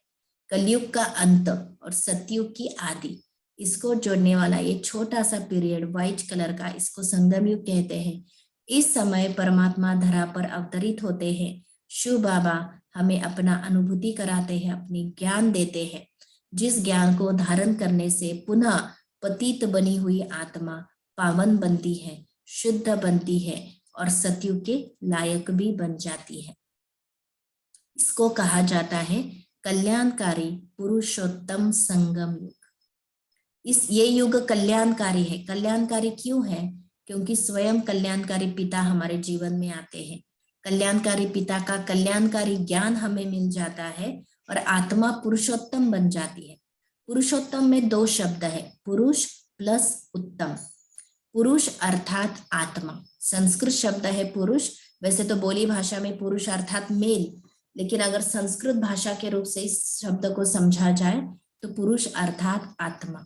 कलयुग का अंत और सतयुग की आदि, इसको जोड़ने वाला ये छोटा सा पीरियड व्हाइट कलर का, इसको संगम युग कहते हैं। इस समय परमात्मा धरा पर अवतरित होते हैं। शिव बाबा हमें अपना अनुभूति कराते हैं, अपनी ज्ञान देते हैं, जिस ज्ञान को धारण करने से पुनः पतित बनी हुई आत्मा पावन बनती है, शुद्ध बनती है और सतयुग के लायक भी बन जाती है। इसको कहा जाता है कल्याणकारी पुरुषोत्तम संगम युग। ये युग कल्याणकारी है। कल्याणकारी क्यों है? क्योंकि स्वयं कल्याणकारी पिता हमारे जीवन में आते हैं। कल्याणकारी पिता का कल्याणकारी ज्ञान हमें मिल जाता है और आत्मा पुरुषोत्तम बन जाती है। पुरुषोत्तम में दो शब्द है, पुरुष प्लस उत्तम। पुरुष अर्थात आत्मा, संस्कृत शब्द है पुरुष। वैसे तो बोली भाषा में पुरुष अर्थात मेल, लेकिन अगर संस्कृत भाषा के रूप से इस शब्द को समझा जाए तो पुरुष अर्थात आत्मा।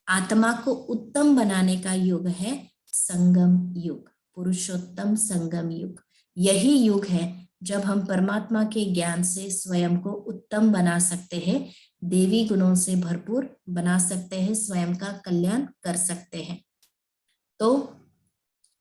आत्मा को उत्तम बनाने का युग है संगम युग, पुरुषोत्तम संगम युग। यही युग है जब हम परमात्मा के ज्ञान से स्वयं को उत्तम बना सकते हैं, देवी गुणों से भरपूर बना सकते हैं, स्वयं का कल्याण कर सकते हैं। तो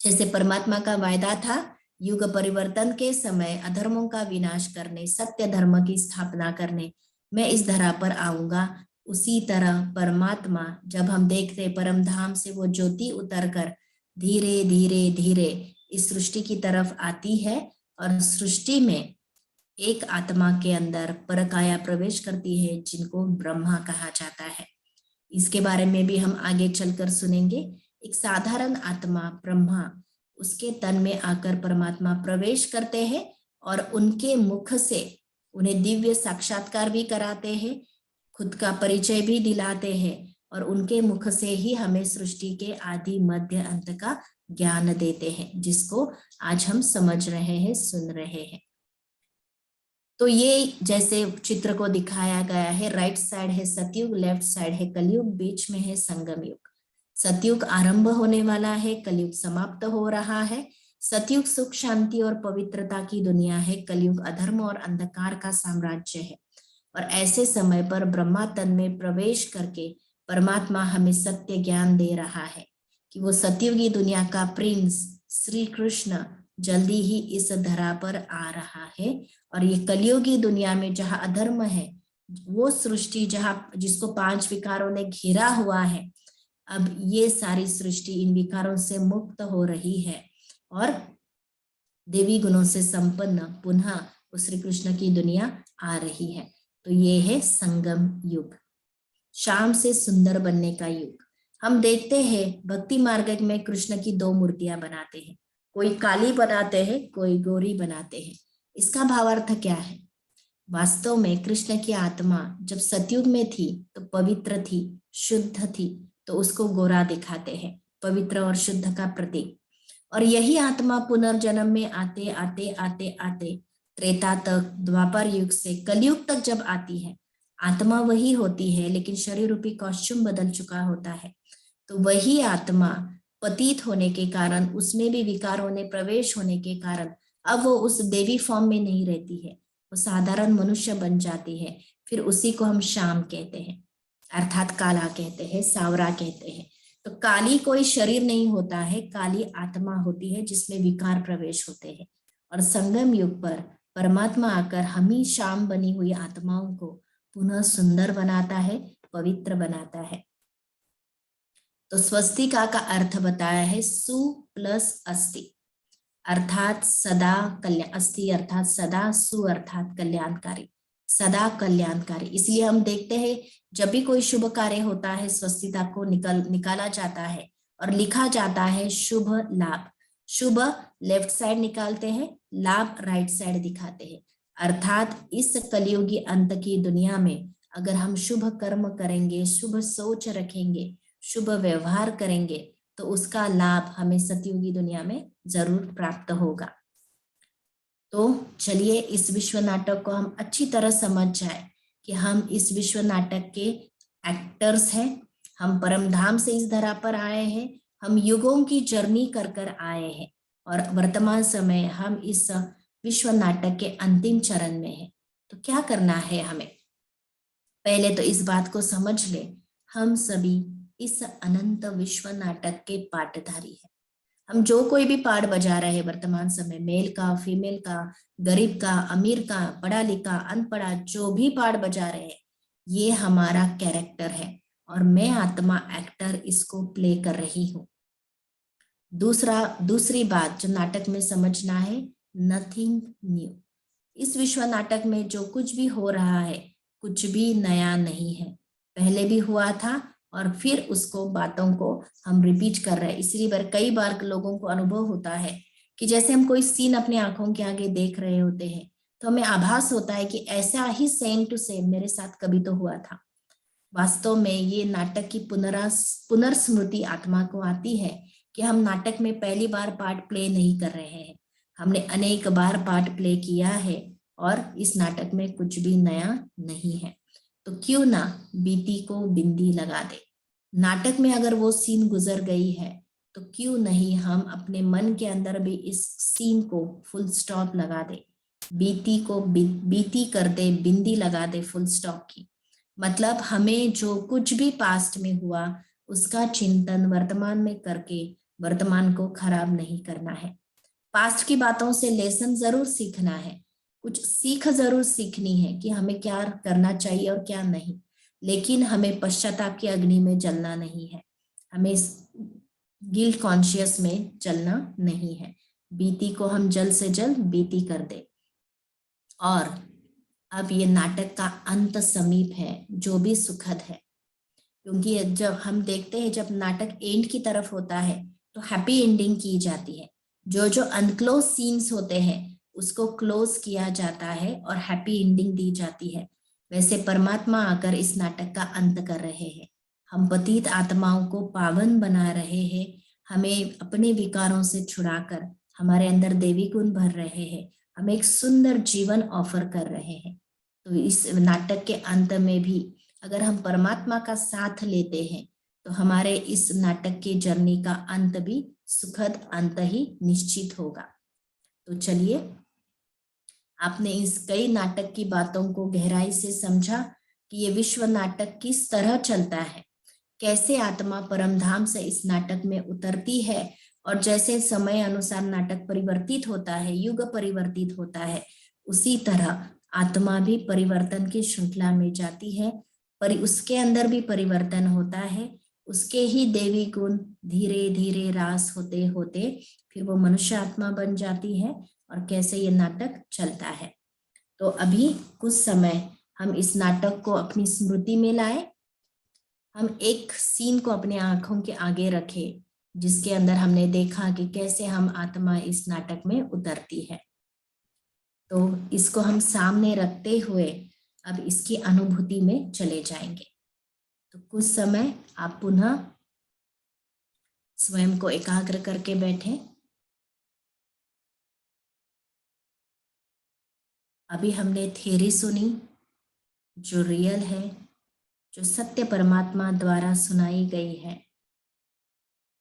जैसे परमात्मा का वायदा था, युग परिवर्तन के समय अधर्मों का विनाश करने, सत्य धर्म की स्थापना करने मैं इस धरा पर आऊंगा, उसी तरह परमात्मा, जब हम देखते परम धाम से वो ज्योति उतरकर धीरे धीरे धीरे इस सृष्टि की तरफ आती है और सृष्टि में एक आत्मा के अंदर परकाया प्रवेश करती है, जिनको ब्रह्मा कहा जाता है। इसके बारे में भी हम आगे चलकर सुनेंगे। एक साधारण आत्मा ब्रह्मा, उसके तन में आकर परमात्मा प्रवेश करते हैं और उनके मुख से उन्हें दिव्य साक्षात्कार भी कराते हैं, खुद का परिचय भी दिलाते हैं और उनके मुख से ही हमें सृष्टि के आदि मध्य अंत का ज्ञान देते हैं, जिसको आज हम समझ रहे हैं, सुन रहे हैं। तो ये जैसे चित्र को दिखाया गया है, राइट साइड है सतयुग, लेफ्ट साइड है कलयुग, बीच में है संगम युग। सतयुग आरंभ होने वाला है, कलयुग समाप्त हो रहा है। सतयुग सुख शांति और पवित्रता की दुनिया है, कलयुग अधर्म और अंधकार का साम्राज्य है। और ऐसे समय पर ब्रह्मा तन में प्रवेश करके परमात्मा हमें सत्य ज्ञान दे रहा है कि वो सतयुगी दुनिया का प्रिंस श्री कृष्ण जल्दी ही इस धरा पर आ रहा है। और ये कलयुगी दुनिया में जहां अधर्म है, वो सृष्टि जहां जिसको 5 विकारों ने घेरा हुआ है, अब ये सारी सृष्टि इन विकारों से मुक्त हो रही है और देवी गुणों से संपन्न पुनः श्री कृष्ण की दुनिया आ रही है। तो ये है संगम युग, शाम से सुंदर बनने का युग। हम देखते हैं भक्ति मार्ग में कृष्ण की 2 मूर्तियां बनाते हैं, कोई काली बनाते हैं, कोई गौरी बनाते हैं। इसका भावार्थ क्या है? वास्तव में कृष्ण की आत्मा जब सतयुग में थी तो पवित्र थी, शुद्ध थी, तो उसको गोरा दिखाते हैं, पवित्र और शुद्ध का प्रतीक। और यही आत्मा पुनर्जन्म में आते आते आते आते त्रेता तक, द्वापर युग से कलयुग तक जब आती है, आत्मा वही होती है लेकिन शरीर रूपी कॉस्ट्यूम बदल चुका होता है। तो वही आत्मा पतित होने के कारण, उसमें भी विकारों ने प्रवेश होने के कारण अब वो उस देवी फॉर्म में नहीं रहती है, वो साधारण मनुष्य बन जाती है। फिर उसी को हम शाम कहते हैं। अर्थात काला कहते हैं, सांवरा कहते हैं। तो काली कोई शरीर नहीं होता है, काली आत्मा होती है जिसमें विकार प्रवेश होते हैं। और संगम युग पर परमात्मा आकर हम ही शाम बनी हुई आत्माओं को पुनः सुंदर बनाता है, पवित्र बनाता है। तो स्वस्तिका का अर्थ बताया है सु प्लस अस्ति, अर्थात सदा कल्याण, अस्ति अर्थात सदा, सु अर्थात कल्याणकारी, सदा कल्याणकारी। इसलिए हम देखते हैं जब भी कोई शुभ कार्य होता है स्वस्तिका को निकाला जाता है और लिखा जाता है शुभ लाभ। शुभ लेफ्ट साइड निकालते हैं, लाभ राइट साइड दिखाते हैं। अर्थात इस कलयुगी अंत की दुनिया में अगर हम शुभ कर्म करेंगे, शुभ सोच रखेंगे, शुभ व्यवहार करेंगे तो उसका लाभ हमें सतयुगी दुनिया में जरूर प्राप्त होगा। तो चलिए इस विश्व नाटक को हम अच्छी तरह समझ जाए कि हम इस विश्व नाटक के एक्टर्स हैं। हम परमधाम से इस धरा पर आए हैं, हम युगों की जर्नी कर कर आए हैं और वर्तमान समय हम इस विश्व नाटक के अंतिम चरण में हैं। तो क्या करना है हमें? पहले तो इस बात को समझ ले, हम सभी इस अनंत विश्व नाटक के पाठधारी हैं। हम जो कोई भी पाठ बजा रहे हैं वर्तमान समय, मेल का, फीमेल का, गरीब का, अमीर का, पढ़ा लिखा, अनपढ़ा, जो भी पाठ बजा रहे हैं, ये हमारा कैरेक्टर है और मैं आत्मा एक्टर इसको प्ले कर रही हूँ। दूसरी बात जो नाटक में समझना है, नथिंग न्यू। इस विश्व नाटक में जो कुछ भी हो रहा है कुछ भी नया नहीं है, पहले भी हुआ था और फिर उसको बातों को हम रिपीट कर रहे हैं। इसलिए कई बार लोगों को अनुभव होता है कि जैसे हम कोई सीन अपनी आंखों के आगे देख रहे होते हैं तो हमें आभास होता है कि ऐसा ही सेम टू सेम मेरे साथ कभी तो हुआ था। वास्तव में ये नाटक की पुनर्स्मृति आत्मा को आती है कि हम नाटक में पहली बार पार्ट प्ले नहीं कर रहे हैं, हमने अनेक बार पार्ट प्ले किया है और इस नाटक में कुछ भी नया नहीं है। तो क्यों ना बीती को बिंदी लगा दे। नाटक में अगर वो सीन गुजर गई है तो क्यों नहीं हम अपने मन के अंदर भी इस सीन को फुल स्टॉप लगा दे, बीती को बीती कर दे, बिंदी लगा दे फुल स्टॉप की। मतलब हमें जो कुछ भी पास्ट में हुआ उसका चिंतन वर्तमान में करके वर्तमान को खराब नहीं करना है। पास्ट की बातों से लेसन जरूर सीखना है, कुछ सीख जरूर सीखनी है कि हमें क्या करना चाहिए और क्या नहीं, लेकिन हमें पश्चाताप की अग्नि में जलना नहीं है, हमें गिल्ट कॉन्शियस में जलना नहीं है। बीती को हम जल्द से जल्द बीती कर दे। और अब ये नाटक का अंत समीप है जो भी सुखद है, क्योंकि जब हम देखते हैं जब नाटक एंड की तरफ होता है तो हैप्पी एंडिंग की जाती है, जो जो अनक्लोज सीन्स होते हैं उसको क्लोज किया जाता है और हैप्पी एंडिंग दी जाती है। वैसे परमात्मा आकर इस नाटक का अंत कर रहे हैं, हम पतित आत्माओं को पावन बना रहे हैं, हमें अपने विकारों से छुड़ाकर हमारे अंदर देवी गुण भर रहे हैं, हम एक सुंदर जीवन ऑफर कर रहे हैं। तो इस नाटक के अंत में भी अगर हम परमात्मा का साथ लेते हैं तो हमारे इस नाटक के जर्नी का अंत भी सुखद अंत ही निश्चित होगा। तो चलिए, आपने इस कई नाटक की बातों को गहराई से समझा कि ये विश्व नाटक किस तरह चलता है, कैसे आत्मा परमधाम से इस नाटक में उतरती है और जैसे समय अनुसार नाटक परिवर्तित होता है, युग परिवर्तित होता है, उसी तरह आत्मा भी परिवर्तन की श्रृंखला में जाती है, पर उसके अंदर भी परिवर्तन होता है, उसके ही देवी गुण धीरे धीरे रास होते होते फिर वो मनुष्य आत्मा बन जाती है और कैसे ये नाटक चलता है। तो अभी कुछ समय हम इस नाटक को अपनी स्मृति में लाए, हम एक सीन को अपने आंखों के आगे रखें जिसके अंदर हमने देखा कि कैसे हम आत्मा इस नाटक में उतरती है। तो इसको हम सामने रखते हुए अब इसकी अनुभूति में चले जाएंगे। तो कुछ समय आप पुनः स्वयं को एकाग्र करके बैठें। अभी हमने थ्योरी सुनी जो रियल है, जो सत्य परमात्मा द्वारा सुनाई गई है,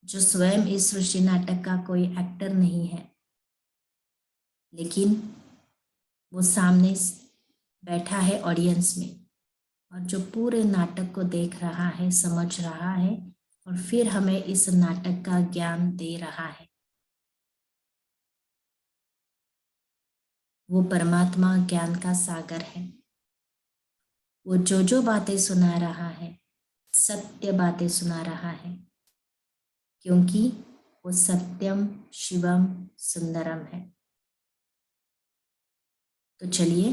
जो स्वयं इस सृष्टि नाटक का कोई एक्टर नहीं है, लेकिन वो सामने बैठा है ऑडियंस में और जो पूरे नाटक को देख रहा है, समझ रहा है और फिर हमें इस नाटक का ज्ञान दे रहा है, वो परमात्मा ज्ञान का सागर है। वो जो बातें सुना रहा है, सत्य बातें सुना रहा है, क्योंकि वो सत्यम शिवम सुंदरम है। तो चलिए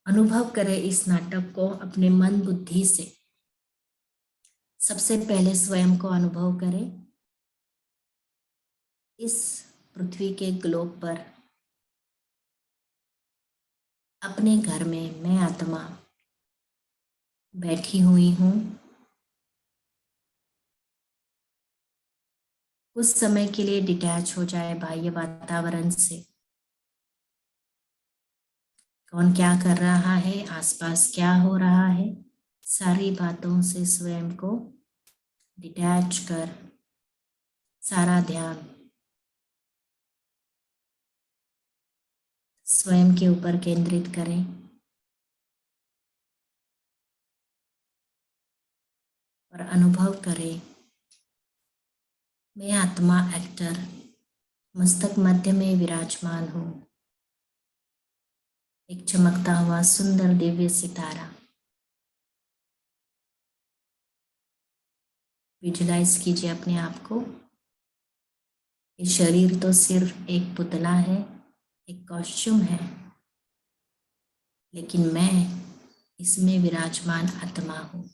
अनुभव करें इस नाटक को अपने मन बुद्धि से। सबसे पहले स्वयं को अनुभव करें इस पृथ्वी के ग्लोब पर, अपने घर में मैं आत्मा बैठी हुई हूँ। कुछ समय के लिए डिटैच हो जाए बाह्य वातावरण से। कौन क्या कर रहा है, आसपास क्या हो रहा है, सारी बातों से स्वयं को डिटैच कर सारा ध्यान स्वयं के ऊपर केंद्रित करें और अनुभव करें मैं आत्मा एक्टर मस्तक मध्य में विराजमान हूँ। एक चमकता हुआ सुंदर दिव्य सितारा। विजुलाइज कीजिए अपने आप को। ये शरीर तो सिर्फ एक पुतला है, एक कॉस्ट्यूम है, लेकिन मैं इसमें विराजमान आत्मा हूँ।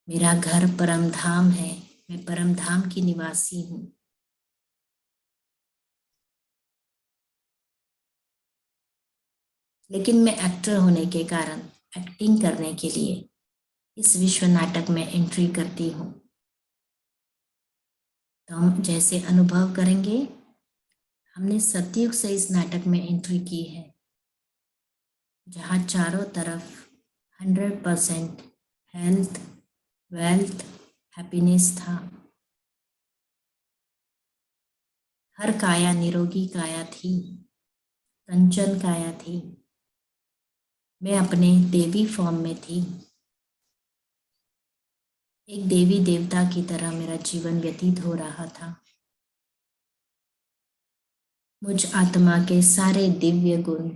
मेरा घर परम धाम है, मैं परम धाम की निवासी हूँ। लेकिन मैं एक्टर होने के कारण, एक्टिंग करने के लिए इस विश्व नाटक में एंट्री करती हूँ। तो हम जैसे अनुभव करेंगे, हमने सतयुग से इस नाटक में एंट्री की है, जहाँ चारों तरफ 100% हेल्थ, वेल्थ, हैप्पीनेस था। हर काया निरोगी काया थी, कंचन काया थी। मैं अपने देवी फॉर्म में थी। एक देवी देवता की तरह मेरा जीवन व्यतीत हो रहा था। मुझ आत्मा के सारे दिव्य गुण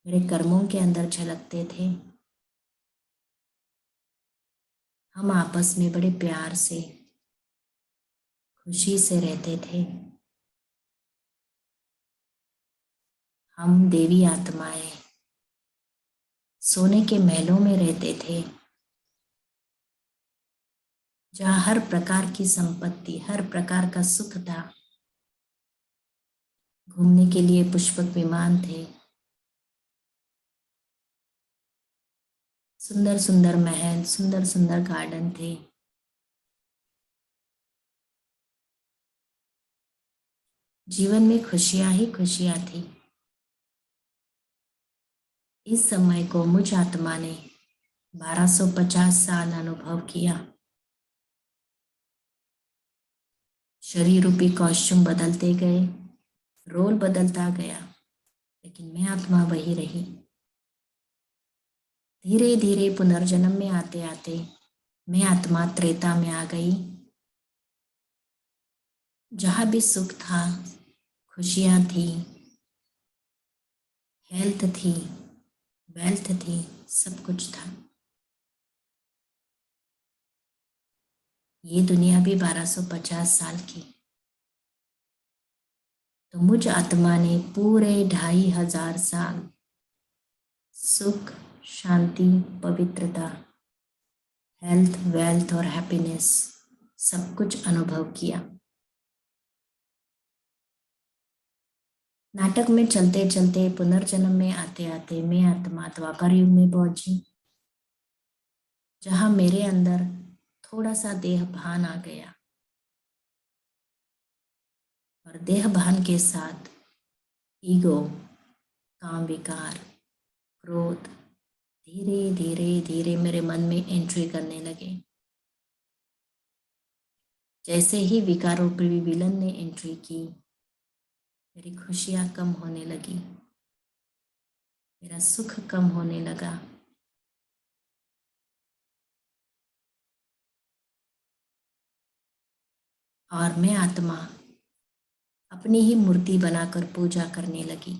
मेरे कर्मों के अंदर झलकते थे। हम आपस में बड़े प्यार से, खुशी से रहते थे। हम देवी आत्माएं सोने के महलों में रहते थे, जहाँ हर प्रकार की संपत्ति, हर प्रकार का सुख था। घूमने के लिए पुष्पक विमान थे, सुंदर सुंदर महल, सुंदर सुंदर गार्डन थे। जीवन में खुशियां ही खुशियां थी। इस समय को मुझ आत्मा ने 1250 साल अनुभव किया। शरीर रूपी कॉस्ट्यूम बदलते गए, रोल बदलता गया, लेकिन मैं आत्मा वही रही। धीरे धीरे पुनर्जन्म में आते आते मैं आत्मा त्रेता में आ गई, जहाँ भी सुख था, खुशियाँ थी, हेल्थ थी, वेल्थ थी, सब कुछ था। ये दुनिया भी 1250 साल की। तो मुझ आत्मा ने पूरे 2500 साल सुख, शांति, पवित्रता, हेल्थ, वेल्थ और हैप्पीनेस सब कुछ अनुभव किया। नाटक में चलते चलते, पुनर्जन्म में आते आते मैं आत्मा द्वापर युग में पहुंची, जहां मेरे अंदर थोड़ा सा देह भान आ गया और देह भान के साथ ईगो, काम विकार, क्रोध धीरे धीरे धीरे मेरे मन में एंट्री करने लगे। जैसे ही विकार रूपी विलन ने एंट्री की, मेरी खुशियाँ कम होने लगी, मेरा सुख कम होने लगा। और मैं आत्मा अपनी ही मूर्ति बनाकर पूजा करने लगी।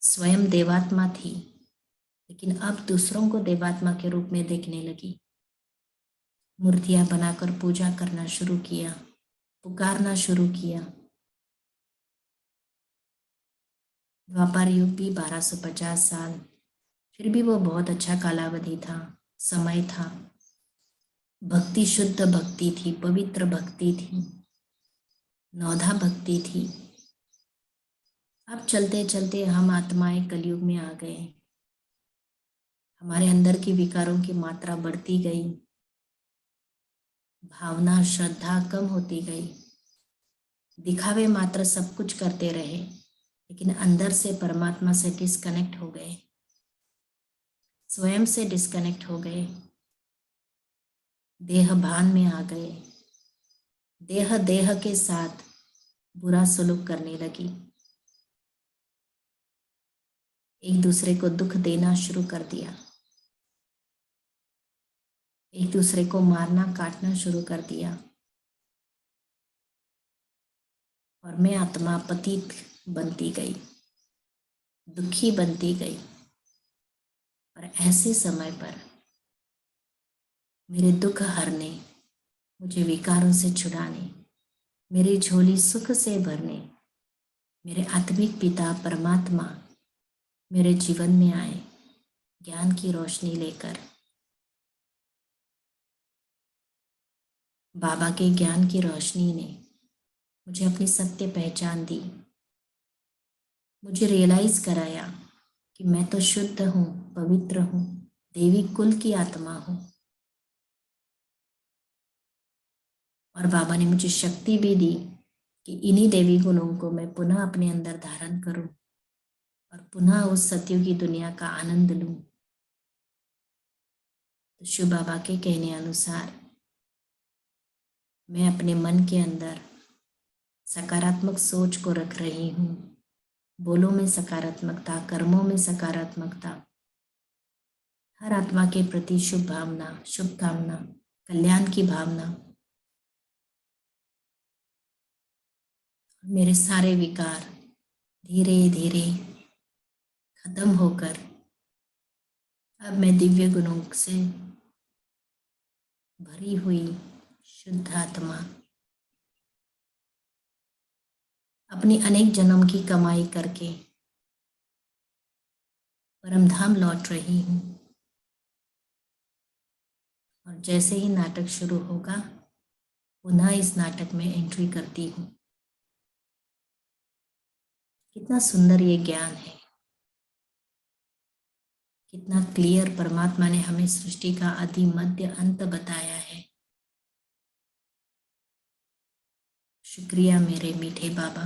स्वयं देवात्मा थी, लेकिन अब दूसरों को देवात्मा के रूप में देखने लगी। मूर्तियां बनाकर पूजा करना शुरू किया, पुकारना शुरू किया। द्वापर युग भी 1250 साल, फिर भी वो बहुत अच्छा कालावधि था, समय था। भक्ति शुद्ध भक्ति थी, पवित्र भक्ति थी, नौधा भक्ति थी। अब चलते चलते हम आत्माएं कलयुग में आ गए। हमारे अंदर की विकारों की मात्रा बढ़ती गई, भावना श्रद्धा कम होती गई। दिखावे मात्र सब कुछ करते रहे, लेकिन अंदर से परमात्मा से डिस्कनेक्ट हो गए, स्वयं से डिस्कनेक्ट हो गए, देह भान में आ गए। देह देह के साथ बुरा सलूक करने लगी, एक दूसरे को दुख देना शुरू कर दिया, एक दूसरे को मारना काटना शुरू कर दिया। और मैं आत्मा पतित बनती गई, दुखी बनती गई। और ऐसे समय पर मेरे दुख हरने, मुझे विकारों से छुड़ाने, मेरी झोली सुख से भरने मेरे आत्मिक पिता परमात्मा मेरे जीवन में आए, ज्ञान की रोशनी लेकर। बाबा के ज्ञान की रोशनी ने मुझे अपनी सत्य पहचान दी, मुझे रियलाइज कराया कि मैं तो शुद्ध हूँ, पवित्र हूँ, देवी कुल की आत्मा हूँ। और बाबा ने मुझे शक्ति भी दी कि इन्हीं देवी गुणों को मैं पुनः अपने अंदर धारण करूं और पुनः उस सतयुगी दुनिया का आनंद लूं। तो शिव बाबा के कहने अनुसार मैं अपने मन के अंदर सकारात्मक सोच को रख रही हूँ। बोलों में सकारात्मकता, कर्मों में सकारात्मकता, हर आत्मा के प्रति शुभ भावना, शुभकामना, कल्याण की भावना। मेरे सारे विकार धीरे धीरे खत्म होकर अब मैं दिव्य गुणों से भरी हुई शुद्ध आत्मा अपनी अनेक जन्म की कमाई करके परमधाम लौट रही हूँ। और जैसे ही नाटक शुरू होगा, पुनः इस नाटक में एंट्री करती हूँ। कितना सुंदर ये ज्ञान है, कितना क्लियर परमात्मा ने हमें सृष्टि का आदि मध्य अंत बताया है। शुक्रिया मेरे मीठे बाबा,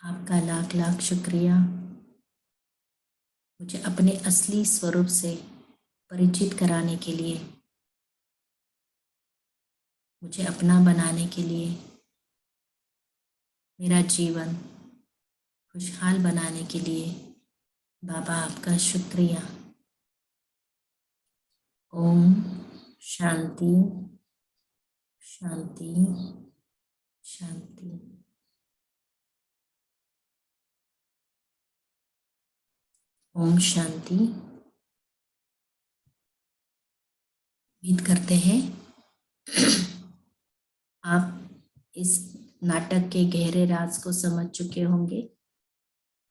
आपका लाख लाख शुक्रिया मुझे अपने असली स्वरूप से परिचित कराने के लिए, मुझे अपना बनाने के लिए, मेरा जीवन खुशहाल बनाने के लिए। बाबा आपका शुक्रिया। ओम शांति शांति शांति। ओम शांति। उम्मीद करते हैं आप इस नाटक के गहरे राज को समझ चुके होंगे।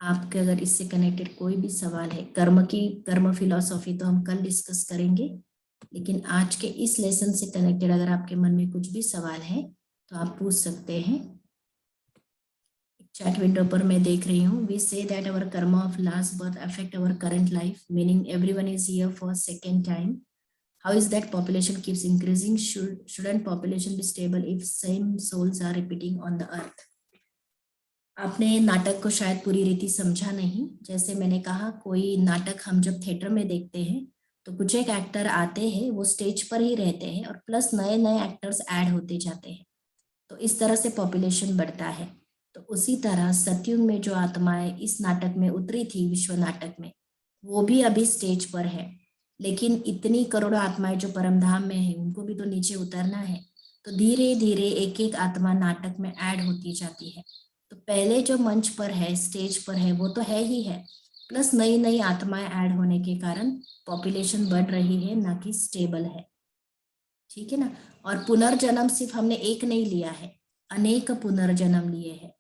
आपके अगर इससे कनेक्टेड कोई भी सवाल है, कर्म फिलॉसफी तो हम कल डिस्कस करेंगे, लेकिन आज के इस लेसन से कनेक्टेड अगर आपके मन में कुछ भी सवाल है तो आप पूछ सकते हैं। चैट विंडो पर मैं देख रही हूँ, we say that our karma of last birth affect our current life, meaning everyone is here for second time. How is that population keeps increasing? Shouldn't population be stable if same souls are repeating on the earth? आपने नाटक को शायद पूरी रीति समझा नहीं। जैसे मैंने कहा, कोई नाटक हम जब थिएटर में देखते हैं तो कुछ एक एक्टर आते हैं, वो स्टेज पर ही रहते हैं और प्लस नए नए एक्टर्स ऐड होते जाते हैं। तो इस तरह से पॉपुलेशन बढ़ता है। तो उसी तरह सतयुग में जो आत्माएं इस नाटक में उतरी थी, विश्व नाटक में, वो भी अभी स्टेज पर है, लेकिन इतनी करोड़ों आत्माएं जो परमधाम में है उनको भी तो नीचे उतरना है। तो धीरे धीरे एक एक आत्मा नाटक में ऐड होती जाती है। तो पहले जो मंच पर है, स्टेज पर है, वो तो है ही है, प्लस नई नई आत्माएं ऐड होने के कारण पॉपुलेशन बढ़ रही है, ना कि स्टेबल है। ठीक है ना। और पुनर्जन्म सिर्फ हमने एक नहीं लिया है, अनेक पुनर्जन्म लिए हैं।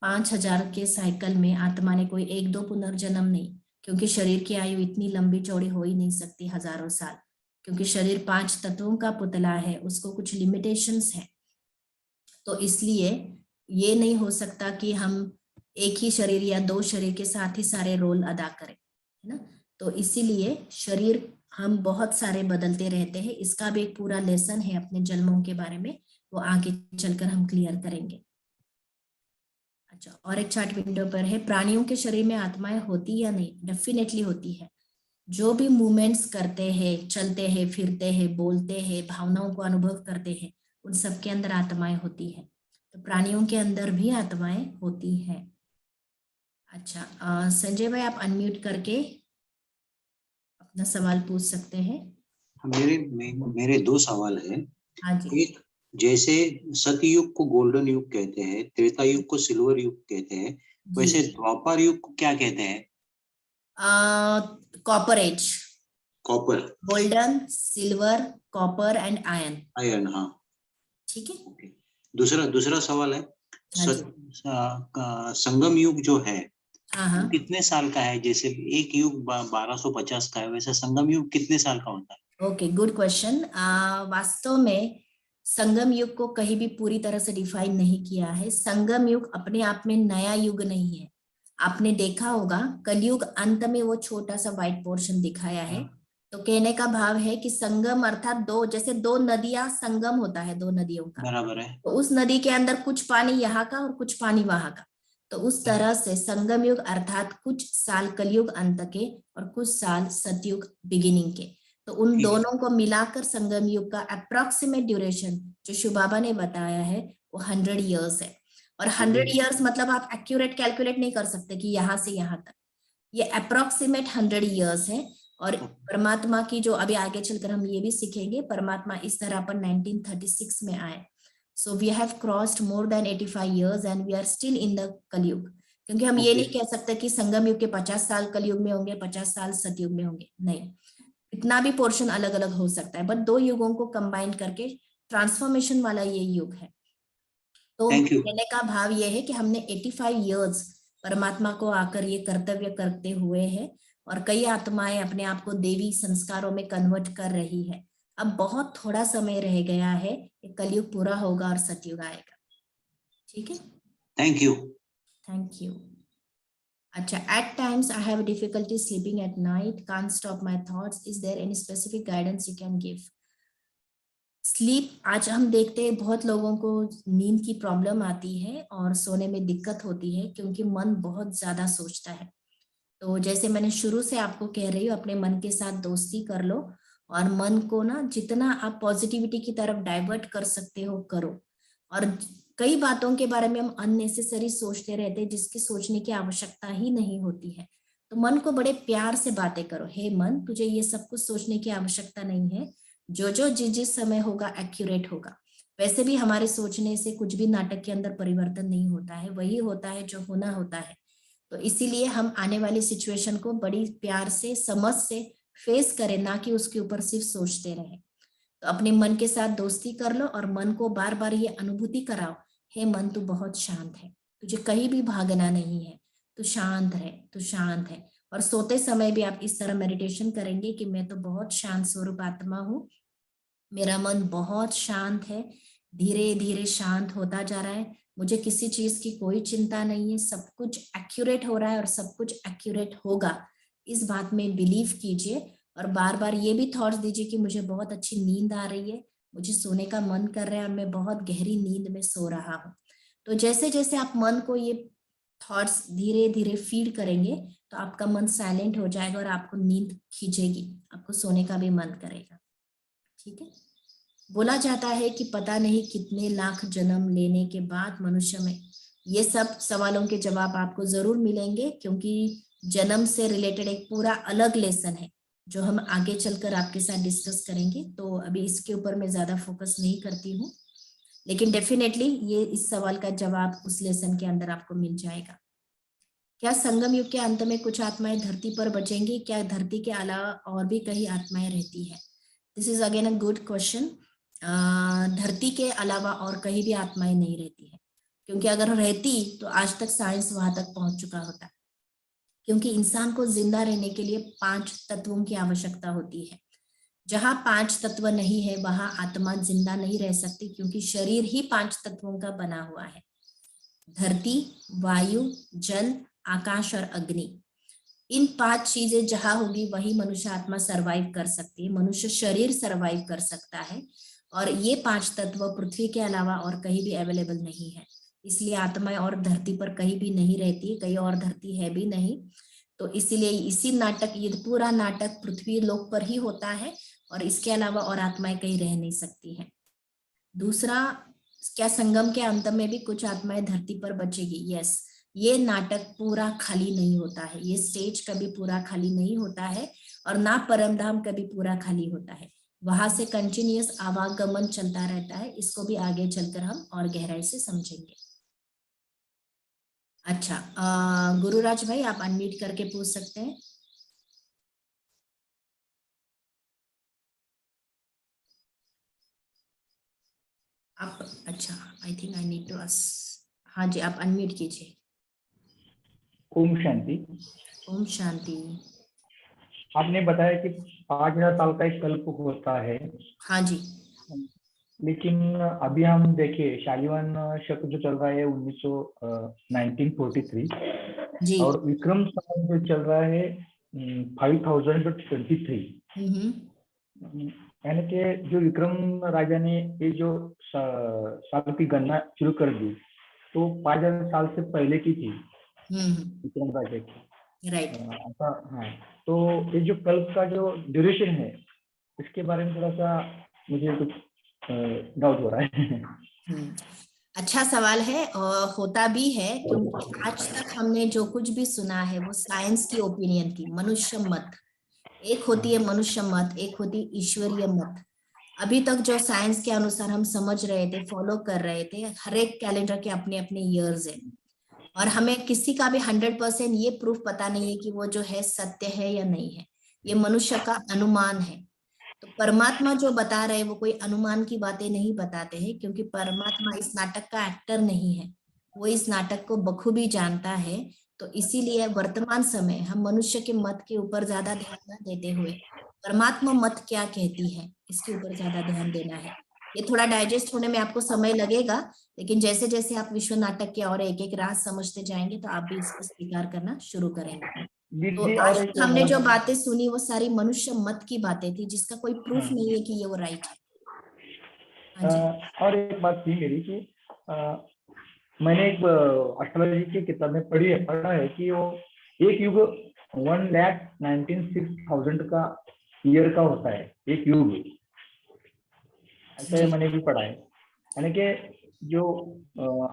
5000 के साइकिल में आत्मा ने कोई एक दो पुनर्जन्म नहीं, क्योंकि शरीर की आयु इतनी लंबी चौड़ी हो ही नहीं सकती हजारों साल, क्योंकि शरीर 5 तत्वों का पुतला है, उसको कुछ लिमिटेशंस है। तो इसलिए ये नहीं हो सकता कि हम एक ही शरीर या दो शरीर के साथ ही सारे रोल अदा करें, है ना। तो इसीलिए शरीर हम बहुत सारे बदलते रहते हैं। इसका भी एक पूरा लेसन है अपने जन्मों के बारे में, वो आगे चलकर हम क्लियर करेंगे। अच्छा, और एक चार्ट विंडो पर है, प्राणियों के शरीर में आत्माएं होती या नहीं? डेफिनेटली होती है। जो भी मूवमेंट्स करते हैं, चलते हैं, फिरते हैं, बोलते हैं, भावनाओं को अनुभव करते हैं, उन सबके अंदर आत्माएं होती है। तो प्राणियों के अंदर भी आत्माएं होती हैं। अच्छा, संजय भाई आप अनम्यूट करके अपना सवाल पूछ सकते हैं। मेरे दो सवाल हैं। हाँ जी। एक, जैसे सतयुग को गोल्डन युग कहते हैं, त्रेता युग को सिल्वर युग कहते हैं, वैसे जी, द्वापर युग को क्या कहते हैं? Copper age, copper, golden, silver, copper and iron. Iron, हाँ। ठीक है। ओके। दूसरा दूसरा सवाल है, हाँ जी। संगम युग जो है हाँ वो हाँ। कितने साल का है? जैसे एक युग 1250 का है, वैसे संगम युग कितने साल का होता है? Okay, good question. वास्तव में संगम युग को कहीं भी पूरी तरह से डिफाइन नहीं किया है। संगम युग अपने आप में नया युग नहीं है। आपने देखा होगा कलयुग अंत में वो छोटा सा व्हाइट पोर्शन दिखाया है। तो कहने का भाव है कि संगम अर्थात दो, जैसे दो नदियां, संगम होता है दो नदियों का, बराबर है। तो उस नदी के अंदर कुछ पानी यहाँ का और कुछ पानी वहां का। तो उस तरह से संगम युग अर्थात कुछ साल कलयुग अंत के और कुछ साल सतयुग बिगिनिंग के। तो उन ठीक है। दोनों को मिलाकर संगम युग का अप्रोक्सीमेट ड्यूरेशन जो शुभाबा ने बताया है वो 100 ईयर्स है। और 100 ईयर्स मतलब आप एक्यूरेट कैलकुलेट नहीं कर सकते कि यहाँ से यहाँ तक, ये अप्रोक्सीमेट 100 ईयर्स है। और परमात्मा की जो अभी आगे चलकर हम ये भी सीखेंगे, परमात्मा इस तरह पर 1936 में आए। So we have crossed more than 85 years and we are still in the Kalyug. क्योंकि हम ये ओके। नहीं कह सकते कि संगम युग के 50 साल कलयुग में होंगे, 50 साल सतयुग में होंगे, नहीं। इतना भी पोर्शन अलग अलग हो सकता है, बट दो युगों को कंबाइन करके ट्रांसफॉर्मेशन वाला ये युग है। तो थैंक यू। कहने का भाव ये है कि हमने 85 ईयर्स परमात्मा को आकर ये कर्तव्य करते हुए हैं, और कई आत्माएं अपने आप को देवी संस्कारों में कन्वर्ट कर रही है। अब बहुत थोड़ा समय रह गया है, कलयुग पूरा होगा और सतयुग आएगा। ठीक है। Thank you. Thank you. अच्छा, at times I have difficulty sleeping at night, can't stop my thoughts, is there any specific guidance you can give? Sleep, आज हम देखते हैं बहुत लोगों को नींद की प्रॉब्लम आती है और सोने में दिक्कत होती है, क्योंकि मन बहुत ज्यादा सोचता है। तो जैसे मैंने शुरू से आपको कह रही हूँ, अपने मन के साथ दोस्ती कर लो, और मन को ना जितना आप पॉजिटिविटी की तरफ डाइवर्ट कर सकते हो करो। और कई बातों के बारे में हम अननेसेसरी सोचते रहते हैं, जिसकी सोचने की आवश्यकता ही नहीं होती है। तो मन को बड़े प्यार से बातें करो, हे मन, तुझे ये सब कुछ सोचने की आवश्यकता नहीं है, जो जो जिस जिस समय होगा एक्यूरेट होगा। वैसे भी हमारे सोचने से कुछ भी नाटक के अंदर परिवर्तन नहीं होता है, वही होता है जो होना होता है। तो इसीलिए हम आने वाली सिचुएशन को बड़ी प्यार से, समझ से फेस करें, ना कि उसके ऊपर सिर्फ सोचते रहें। तो अपने मन के साथ दोस्ती कर लो और मन को बार बार ये अनुभूति कराओ, हे मन तू बहुत शांत है, तुझे कहीं भी भागना नहीं है, तू शांत है, तू शांत है। और सोते समय भी आप इस तरह मेडिटेशन करेंगे कि मैं तो बहुत शांत स्वरूप आत्मा हूँ, मेरा मन बहुत शांत है, धीरे धीरे शांत होता जा रहा है, मुझे किसी चीज की कोई चिंता नहीं है, सब कुछ एक्यूरेट हो रहा है और सब कुछ एक्यूरेट होगा। इस बात में बिलीव कीजिए, और बार बार ये भी थॉट्स दीजिए कि मुझे बहुत अच्छी नींद आ रही है, मुझे सोने का मन कर रहा है और मैं बहुत गहरी नींद में सो रहा हूँ। तो जैसे जैसे आप मन को ये थॉट्स धीरे धीरे फीड करेंगे, तो आपका मन साइलेंट हो जाएगा और आपको नींद खींचेगी, आपको सोने का भी मन करेगा। ठीक है। बोला जाता है कि पता नहीं कितने लाख जन्म लेने के बाद मनुष्य में ये सब सवालों के जवाब आपको जरूर मिलेंगे, क्योंकि जन्म से रिलेटेड एक पूरा अलग लेसन है जो हम आगे चलकर आपके साथ डिस्कस करेंगे। तो अभी इसके ऊपर मैं ज्यादा फोकस नहीं करती हूँ, लेकिन डेफिनेटली ये इस सवाल का जवाब उस लेसन के अंदर आपको मिल जाएगा। क्या संगम युग के अंत में कुछ आत्माएं धरती पर बचेंगी? क्या धरती के अलावा और भी कहीं आत्माएं रहती है? This is again a good question. धरती के अलावा और कहीं भी आत्माएं नहीं रहती है, क्योंकि अगर रहती तो आज तक साइंस वहां तक पहुंच चुका होता। क्योंकि इंसान को जिंदा रहने के लिए 5 तत्वों की आवश्यकता होती है। जहां 5 तत्व नहीं है वहां आत्मा जिंदा नहीं रह सकती, क्योंकि शरीर ही 5 तत्वों का बना हुआ है। धरती, वायु, जल, आकाश और अग्नि, इन 5 चीजें जहां होगी वही मनुष्य आत्मा सरवाइव कर सकती है, मनुष्य शरीर सरवाइव कर सकता है। और ये 5 तत्व पृथ्वी के अलावा और कहीं भी अवेलेबल नहीं है, इसलिए आत्माएं और धरती पर कहीं भी नहीं रहती, कहीं और धरती है भी नहीं। तो इसीलिए इसी नाटक, ये पूरा नाटक पृथ्वी लोक पर ही होता है और इसके अलावा और आत्माएं कहीं रह नहीं सकती हैं। दूसरा, क्या संगम के अंत में भी कुछ आत्माएं धरती पर बचेगी? यस, ये नाटक पूरा खाली नहीं होता है, ये स्टेज कभी पूरा खाली नहीं होता है, और ना परमधाम कभी पूरा खाली होता है। वहां से कंटिन्यूअस आवागमन चलता रहता है। इसको भी आगे चलकर हम और गहराई से समझेंगे। अच्छा, गुरुराज भाई आप अनम्यूट करके पूछ सकते हैं। आप, अच्छा, I think I need to ask. हाँ जी, आप अनम्यूट कीजिए। ओम शांति। ओम शांति। आपने बताया कि 5000 साल का एक कल्प होता है, हाँ जी। लेकिन अभी हम देखिए शालिवान शक जो चल रहा है 1943 जी। और विक्रम संवत जो चल रहा है 5023, यानी कि जो विक्रम राजा ने ये जो साल की गणना शुरू कर दी तो 5000 साल से पहले की थी विक्रम राजा की। राइट। ऐसा, हाँ। तो ये जो कल्प का जो ड्यूरेशन है इसके बारे में थोड़ा सा मुझे कुछ डाउट हो रहा है। अच्छा सवाल है, और होता भी है, क्योंकि आज तक हमने जो कुछ भी सुना है वो साइंस की ओपिनियन की, मनुष्य मत। एक होती है मनुष्य मत, एक होती है ईश्वरीय मत। अभी तक जो साइंस के अनुसार हम समझ रहे थे, फॉलो कर रहे थे, हर एक कैलेंडर के अपने अपने ईयर्स है, और हमें किसी का भी 100% ये प्रूफ पता नहीं है कि वो जो है सत्य है या नहीं है। ये मनुष्य का अनुमान है। तो परमात्मा जो बता रहे हैं वो कोई अनुमान की बातें नहीं बताते हैं, क्योंकि परमात्मा इस नाटक का एक्टर नहीं है, वो इस नाटक को बखूबी जानता है। तो इसीलिए वर्तमान समय हम मनुष्य के मत के ऊपर ज्यादा ध्यान न देते हुए परमात्मा मत क्या कहती है इसके ऊपर ज्यादा ध्यान देना है। ये थोड़ा डाइजेस्ट होने में आपको समय लगेगा, लेकिन जैसे जैसे आप विश्व नाटक के और एक एक राज समझते जाएंगे तो आप भी इसको स्वीकार करना शुरू करेंगे। तो जी, आज और तक हमने जो बातें सुनी वो सारी मनुष्य मत की बातें थी, जिसका कोई प्रूफ नहीं है कि ये वो राइट है। हाँ जी। और एक बात थी मेरी कि मैंने एक एस्ट्रोलॉजी की किताब में पढ़ा है कि वो एक युग 1,96,000 का ईयर का होता है, एक युग। ऐसा मैंने भी पढ़ा है। यानी कि जो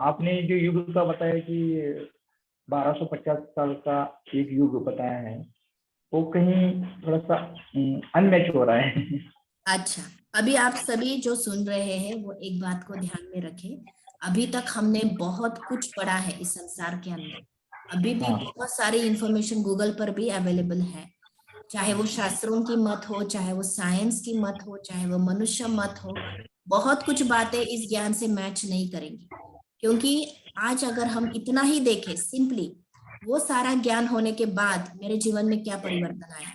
आपने जो युग का बताया कि 1250 साल का एक युग बताया है, वो कहीं थोड़ा सा अनमैच हो रहा है। अच्छा, अभी आप सभी जो सुन रहे हैं वो एक बात को ध्यान में रखें। अभी तक हमने बहुत कुछ पढ़ा है इस संसार के अंदर, अभी भी बहुत सारी इंफॉर्मेशन गूगल पर भी अवेलेबल है, चाहे वो शास्त्रों की मत हो, चाहे वो साइंस की मत हो, चाहे वो मनुष्य मत हो। बहुत कुछ बातें इस ज्ञान से मैच नहीं करेंगी, क्योंकि आज अगर हम इतना ही देखें सिंपली, वो सारा ज्ञान होने के बाद मेरे जीवन में क्या परिवर्तन आया,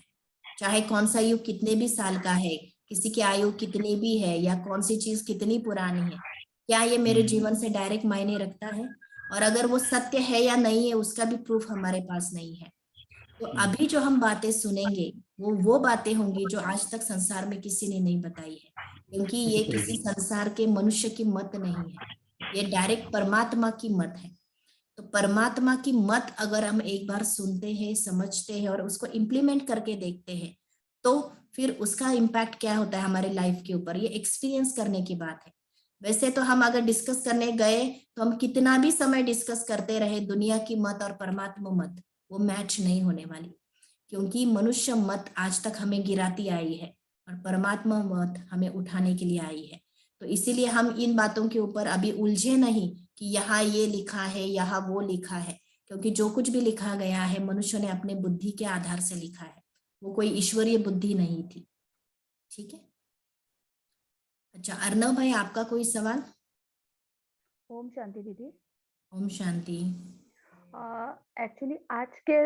चाहे कौन सा युग कितने भी साल का है, किसी की आयु कितनी भी है, या कौन सी चीज कितनी पुरानी है, क्या ये मेरे जीवन से डायरेक्ट मायने रखता है? और अगर वो सत्य है या नहीं है उसका भी प्रूफ हमारे पास नहीं है। तो अभी जो हम बातें सुनेंगे वो बातें होंगी जो आज तक संसार में किसी ने नहीं बताई है, क्योंकि ये किसी संसार के मनुष्य की मत नहीं है, ये डायरेक्ट परमात्मा की मत है। तो परमात्मा की मत अगर हम एक बार सुनते हैं, समझते हैं और उसको इम्प्लीमेंट करके देखते हैं, तो फिर उसका इम्पैक्ट क्या होता है हमारे लाइफ के ऊपर, ये एक्सपीरियंस करने की बात है। वैसे तो हम अगर डिस्कस करने गए तो हम कितना भी समय डिस्कस करते रहे, दुनिया की मत और परमात्मा मत वो मैच नहीं होने वाली, क्योंकि मनुष्य मत आज तक हमें गिराती आई है और परमात्मा मत हमें उठाने के लिए आई है। तो इसीलिए हम इन बातों के ऊपर अभी उलझे नहीं कि यहाँ ये लिखा है यहाँ वो लिखा है, क्योंकि जो कुछ भी लिखा गया है मनुष्य ने अपने बुद्धि के आधार से लिखा है, वो कोई ईश्वरीय बुद्धि नहीं थी। ठीक है। अच्छा अर्णव भाई, आपका कोई सवाल? ओम शांति दीदी। ओम शांति। एक्चुअली आज के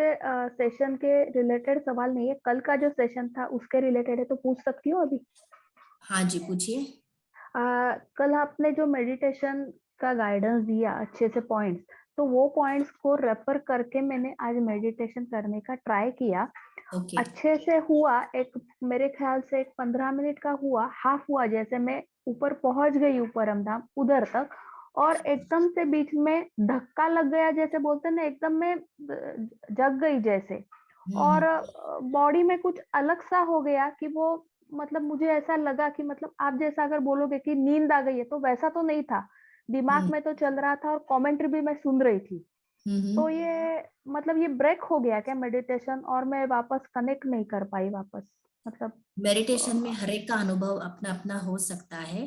सेशन के रिलेटेड सवाल नहीं है, कल का जो सेशन था उसके रिलेटेड है, तो पूछ सकती हूँ अभी? हाँ जी पूछिए। कल आपने जो मेडिटेशन का गाइडेंस दिया अच्छे से पॉइंट्स, तो वो पॉइंट्स को रेफर करके मैंने आज मेडिटेशन करने का ट्राई किया। ओके अच्छे से हुआ, एक मेरे ख्याल से एक 15 मिनट का हुआ, हाफ हुआ, जैसे मैं ऊपर पहुंच गई ऊपर हमधाम उधर तक, और एकदम से बीच में धक्का लग गया, जैसे बोलते हैं ना, एकदम में जग गई जैसे, और बॉडी में कुछ अलग सा हो गया कि वो, मतलब मुझे ऐसा लगा कि, मतलब आप जैसा अगर बोलोगे कि नींद आ गई है, तो वैसा तो नहीं था, दिमाग में तो चल रहा था और कमेंट्री भी मैं सुन रही थी। तो ये मतलब ये ब्रेक हो गया क्या मेडिटेशन, और मैं वापस कनेक्ट नहीं कर पाई वापस, मतलब? मेडिटेशन में हर एक का अनुभव अपना अपना हो सकता है।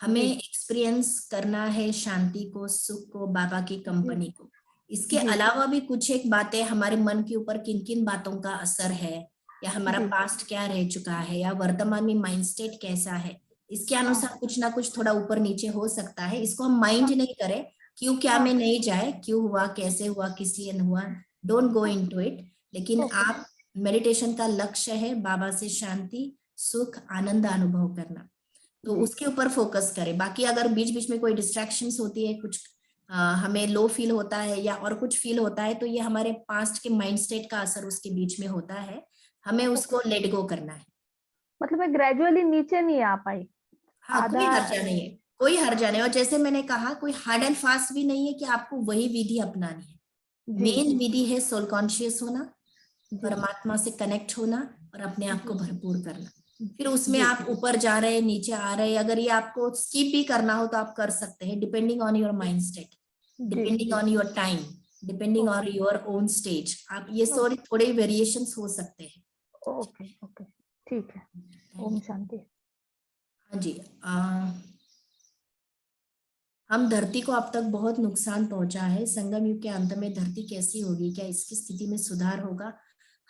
हमें जी एक्सपीरियंस करना है शांति को, सुख को, बाबा की जी कंपनी को। इसके जी अलावा भी कुछ एक बातें हमारे मन के ऊपर किन किन बातों का असर है, या हमारा जी। पास्ट क्या रह चुका है, या वर्तमान में माइंड स्टेट कैसा है, इसके हाँ अनुसार कुछ ना कुछ थोड़ा ऊपर नीचे हो सकता है। इसको हम माइंड हाँ नहीं करें, क्यों क्या में हाँ। नहीं जाए, क्यों हुआ कैसे हुआ किस लिए हुआ, डोंट गो इनटू इट। लेकिन ओके आप, मेडिटेशन का लक्ष्य है बाबा से शांति, सुख, आनंद अनुभव करना, तो जी। उसके ऊपर फोकस करें। बाकी अगर बीच बीच में कोई डिस्ट्रैक्शंस होती है, कुछ हमें लो फील होता है या और कुछ फील होता है, तो ये हमारे पास्ट के माइंड स्टेट का असर उसके बीच में होता है, हमें ओके, उसको लेट गो करना है। मतलब मैं ग्रेजुअली नीचे नहीं आ पाई, हाँ आधा। कोई हर्जा नहीं है, कोई हर्जा नहीं। और जैसे मैंने कहा, कोई हार्ड एंड फास्ट भी नहीं है कि आपको वही विधि अपनानी है। जी मेन जी विधि है सोल कॉन्शियस होना, जी परमात्मा से कनेक्ट होना और अपने आप को जी भरपूर करना। फिर जी उसमें जी आप ऊपर जा रहे हैं नीचे आ रहे हैं, अगर ये आपको स्किप भी करना हो तो आप कर सकते हैं, depending on your mind state, जी डिपेंडिंग जी। On your time, depending on okay your own stage. आप ये सॉरी थोड़े वेरिएशंस हो सकते हैं। ओके ओके, ठीक है। Thank Om you. शांति। हाँ जी। हम धरती को अब तक बहुत नुकसान पहुंचा है। संगम युग के अंत में धरती कैसी होगी, क्या इसकी स्थिति में सुधार होगा?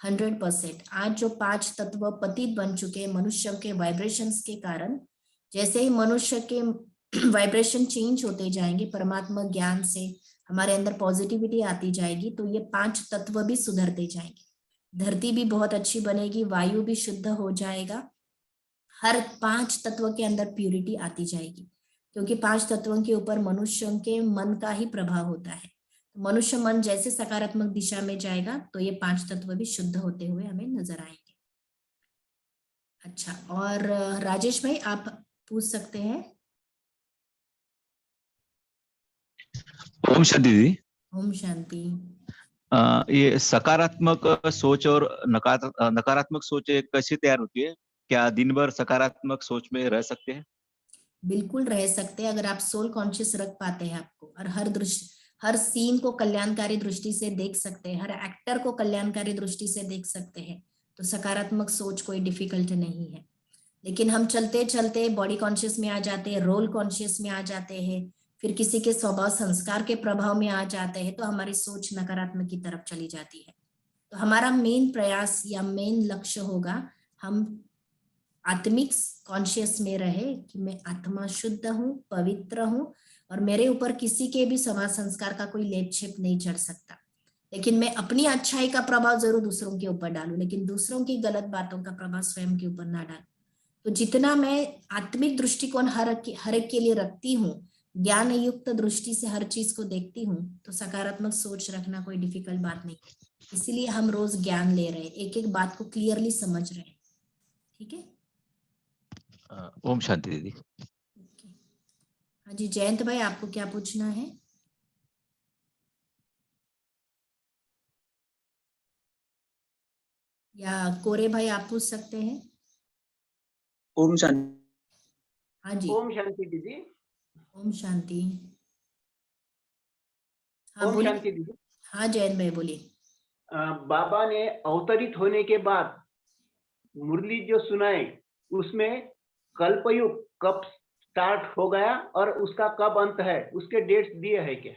100%। आज जो 5 तत्व पतित बन चुके हैं मनुष्य के वाइब्रेशंस के कारण, जैसे ही मनुष्य के वाइब्रेशन चेंज होते जाएंगे, परमात्मा ज्ञान से हमारे अंदर पॉजिटिविटी आती जाएगी, तो ये 5 तत्व भी सुधरते जाएंगे, धरती भी बहुत अच्छी बनेगी, वायु भी शुद्ध हो जाएगा, हर 5 तत्व के अंदर प्यूरिटी आती जाएगी, क्योंकि 5 तत्वों के ऊपर मनुष्यों के मन का ही प्रभाव होता है। तो मनुष्य मन जैसे सकारात्मक दिशा में जाएगा, तो ये 5 तत्व भी शुद्ध होते हुए हमें नजर आएंगे। अच्छा, और राजेश भाई आप पूछ सकते हैं। ओम शांति दीदी। ओम शांति। ये सकारात्मक सोच और नकारात्मक सोच कैसे तैयार होती है? क्या दिन भर सकारात्मक सोच में रह सकते हैं? बिल्कुल रह सकते हैं, अगर आप सोल कॉन्शियस रख पाते हैं आपको, और हर दृष्टि, हर सीन को कल्याणकारी दृष्टि से देख सकते हैं, हर एक्टर को कल्याणकारी दृष्टि से देख सकते हैं, तो सकारात्मक सोच कोई डिफिकल्ट नहीं है। लेकिन हम चलते चलते बॉडी कॉन्शियस में आ जाते हैं, रोल कॉन्शियस में आ जाते हैं, फिर किसी के स्वभाव संस्कार के प्रभाव में आ जाते हैं, तो हमारी सोच नकारात्मक की तरफ चली जाती है। तो हमारा मेन प्रयास या मेन लक्ष्य होगा, हम आत्मिक कॉन्शियस में रहे कि मैं आत्मा शुद्ध हूँ, पवित्र हूँ, और मेरे ऊपर किसी के भी स्वभाव संस्कार का कोई लेप छेप नहीं चढ़ सकता। लेकिन मैं अपनी अच्छाई का प्रभाव जरूर दूसरों के ऊपर डालूं, लेकिन दूसरों की गलत बातों का प्रभाव स्वयं के ऊपर ना डालूं। तो जितना मैं आत्मिक दृष्टिकोण हर एक के लिए रखती हूँ, ज्ञान युक्त दृष्टि से हर चीज को देखती हूँ, तो सकारात्मक सोच रखना कोई डिफिकल्ट बात नहीं। इसीलिए हम रोज ज्ञान ले रहे हैं, एक एक बात को क्लियरली समझ रहे हैं। ठीक है। ओम शांति दीदी। ओके। हाँ जी जयंत भाई, आपको क्या पूछना है? या कोरे भाई आप पूछ सकते हैं। ओम शांति। हाँ जी, ओम शांति दीदी। ओम शांति। हाँ ओम बोलिए। शांति दीदी। हाँ जयंत भाई बोलिए। बाबा ने अवतरित होने के बाद मुरली जो सुनाए उसमें कल्पयुग कब स्टार्ट हो गया और उसका कब अंत है, उसके डेट्स दिए है क्या?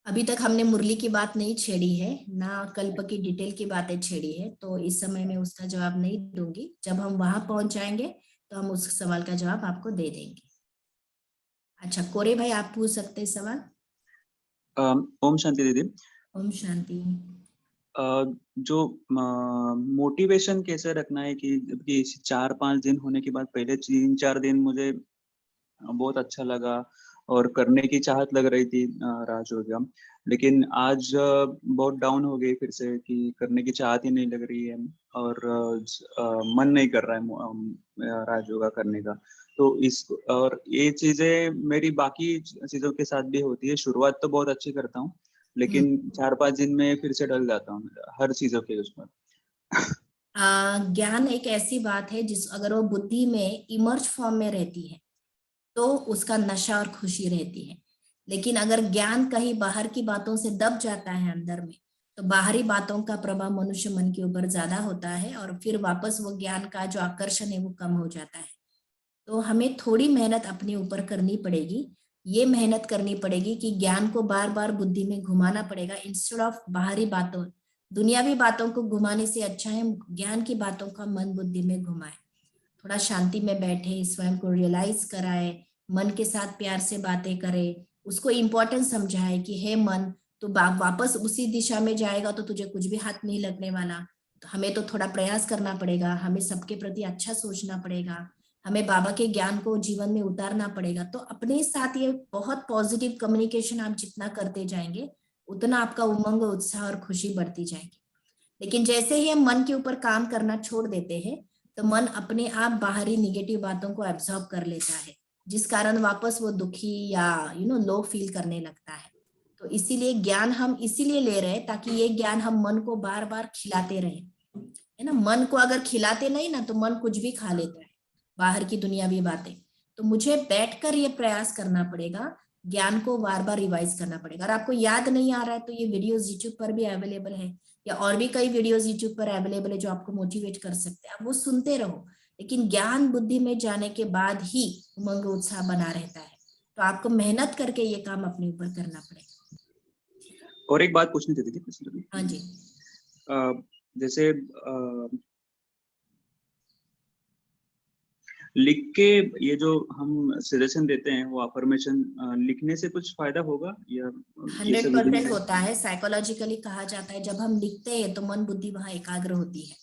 अभी तक हमने मुरली की बात नहीं छेड़ी है, ना कल्प की डिटेल की बातें छेड़ी है, तो इस समय में उसका जवाब नहीं दूंगी। जब हम वहां पहुंच जाएंगे तो हम उस सवाल का जवाब आपको दे देंगे। अच्छा कोरे भाई, आप पूछ सकते हैं सवाल। ओम शांति दीदी। ओम शांति। जो मोटिवेशन कैसे रखना है कि 4-5 दिन होने के बाद पहले 3-4 दिन मुझे बहुत अच्छा लगा और करने की चाहत लग रही थी राजयोग, लेकिन आज बहुत डाउन हो गई फिर से कि करने की चाहत ही नहीं लग रही है और मन नहीं कर रहा है राजयोग करने का। तो इस और ये चीजें मेरी बाकी चीजों के साथ भी होती है। शुरुआत तो बहुत अच्छी करता हूँ, लेकिन 4-5 दिन में फिर से डल जाता हूँ हर चीजों के उसमें। ज्ञान एक ऐसी बात है जिस अगर वो बुद्धि में इमर्ज फॉर्म में रहती है तो उसका नशा और खुशी रहती है, लेकिन अगर ज्ञान कहीं बाहर की बातों से दब जाता है अंदर में, तो बाहरी बातों का प्रभाव मनुष्य मन के ऊपर ज्यादा होता है और फिर वापस वो ज्ञान का जो आकर्षण है वो कम हो जाता है। तो हमें थोड़ी मेहनत अपने ऊपर करनी पड़ेगी। ये मेहनत करनी पड़ेगी कि ज्ञान को बार बार बुद्धि में घुमाना पड़ेगा, इंस्टेड ऑफ बाहरी बातों, दुनियावी बातों को घुमाने से अच्छा है ज्ञान की बातों का मन बुद्धि में घुमाए। थोड़ा शांति में बैठे, स्वयं को रियलाइज कराए, मन के साथ प्यार से बातें करे, उसको इम्पोर्टेंस समझाए कि हे मन, तो वापस उसी दिशा में जाएगा तो तुझे कुछ भी हाथ नहीं लगने वाला। तो हमें तो थोड़ा प्रयास करना पड़ेगा, हमें सबके प्रति अच्छा सोचना पड़ेगा, हमें बाबा के ज्ञान को जीवन में उतारना पड़ेगा। तो अपने साथ ये बहुत पॉजिटिव कम्युनिकेशन आप जितना करते जाएंगे उतना आपका उमंग, उत्साह और खुशी बढ़ती जाएगी। लेकिन जैसे ही हम मन के ऊपर काम करना छोड़ देते हैं तो मन अपने आप बाहरी निगेटिव बातों को एब्जॉर्ब कर लेता है, जिस कारण वापस वो दुखी या लो फील करने लगता है। तो इसीलिए ज्ञान हम इसीलिए ले रहे हैं ताकि ये ज्ञान हम मन को बार बार खिलाते रहे, है ना। मन को अगर खिलाते नहीं ना तो मन कुछ भी खा लेता है, बाहर की दुनियावी बातें। तो मुझे बैठकर ये प्रयास करना पड़ेगा, ज्ञान को बार बार रिवाइज करना पड़ेगा। अगर आपको याद नहीं आ रहा है तो ये वीडियोस यूट्यूब पर भी अवेलेबल है, या और भी कई वीडियोस यूट्यूब पर अवेलेबल है जो आपको मोटिवेट कर सकते हैं, आप वो सुनते रहो। लेकिन ज्ञान बुद्धि में जाने के बाद ही उमंग उत्साह बना रहता है, तो आपको मेहनत करके ये काम अपने ऊपर करना पड़ेगा। और एक बात पूछनी थी दीदी। हाँ जी। जैसे लिख के ये जो हम सजेशन देते हैं वो अफर्मेशन लिखने से कुछ फायदा होगा या 100% होता है। साइकोलॉजिकली कहा जाता है जब हम लिखते हैं तो मन बुद्धि वहां एकाग्र होती है।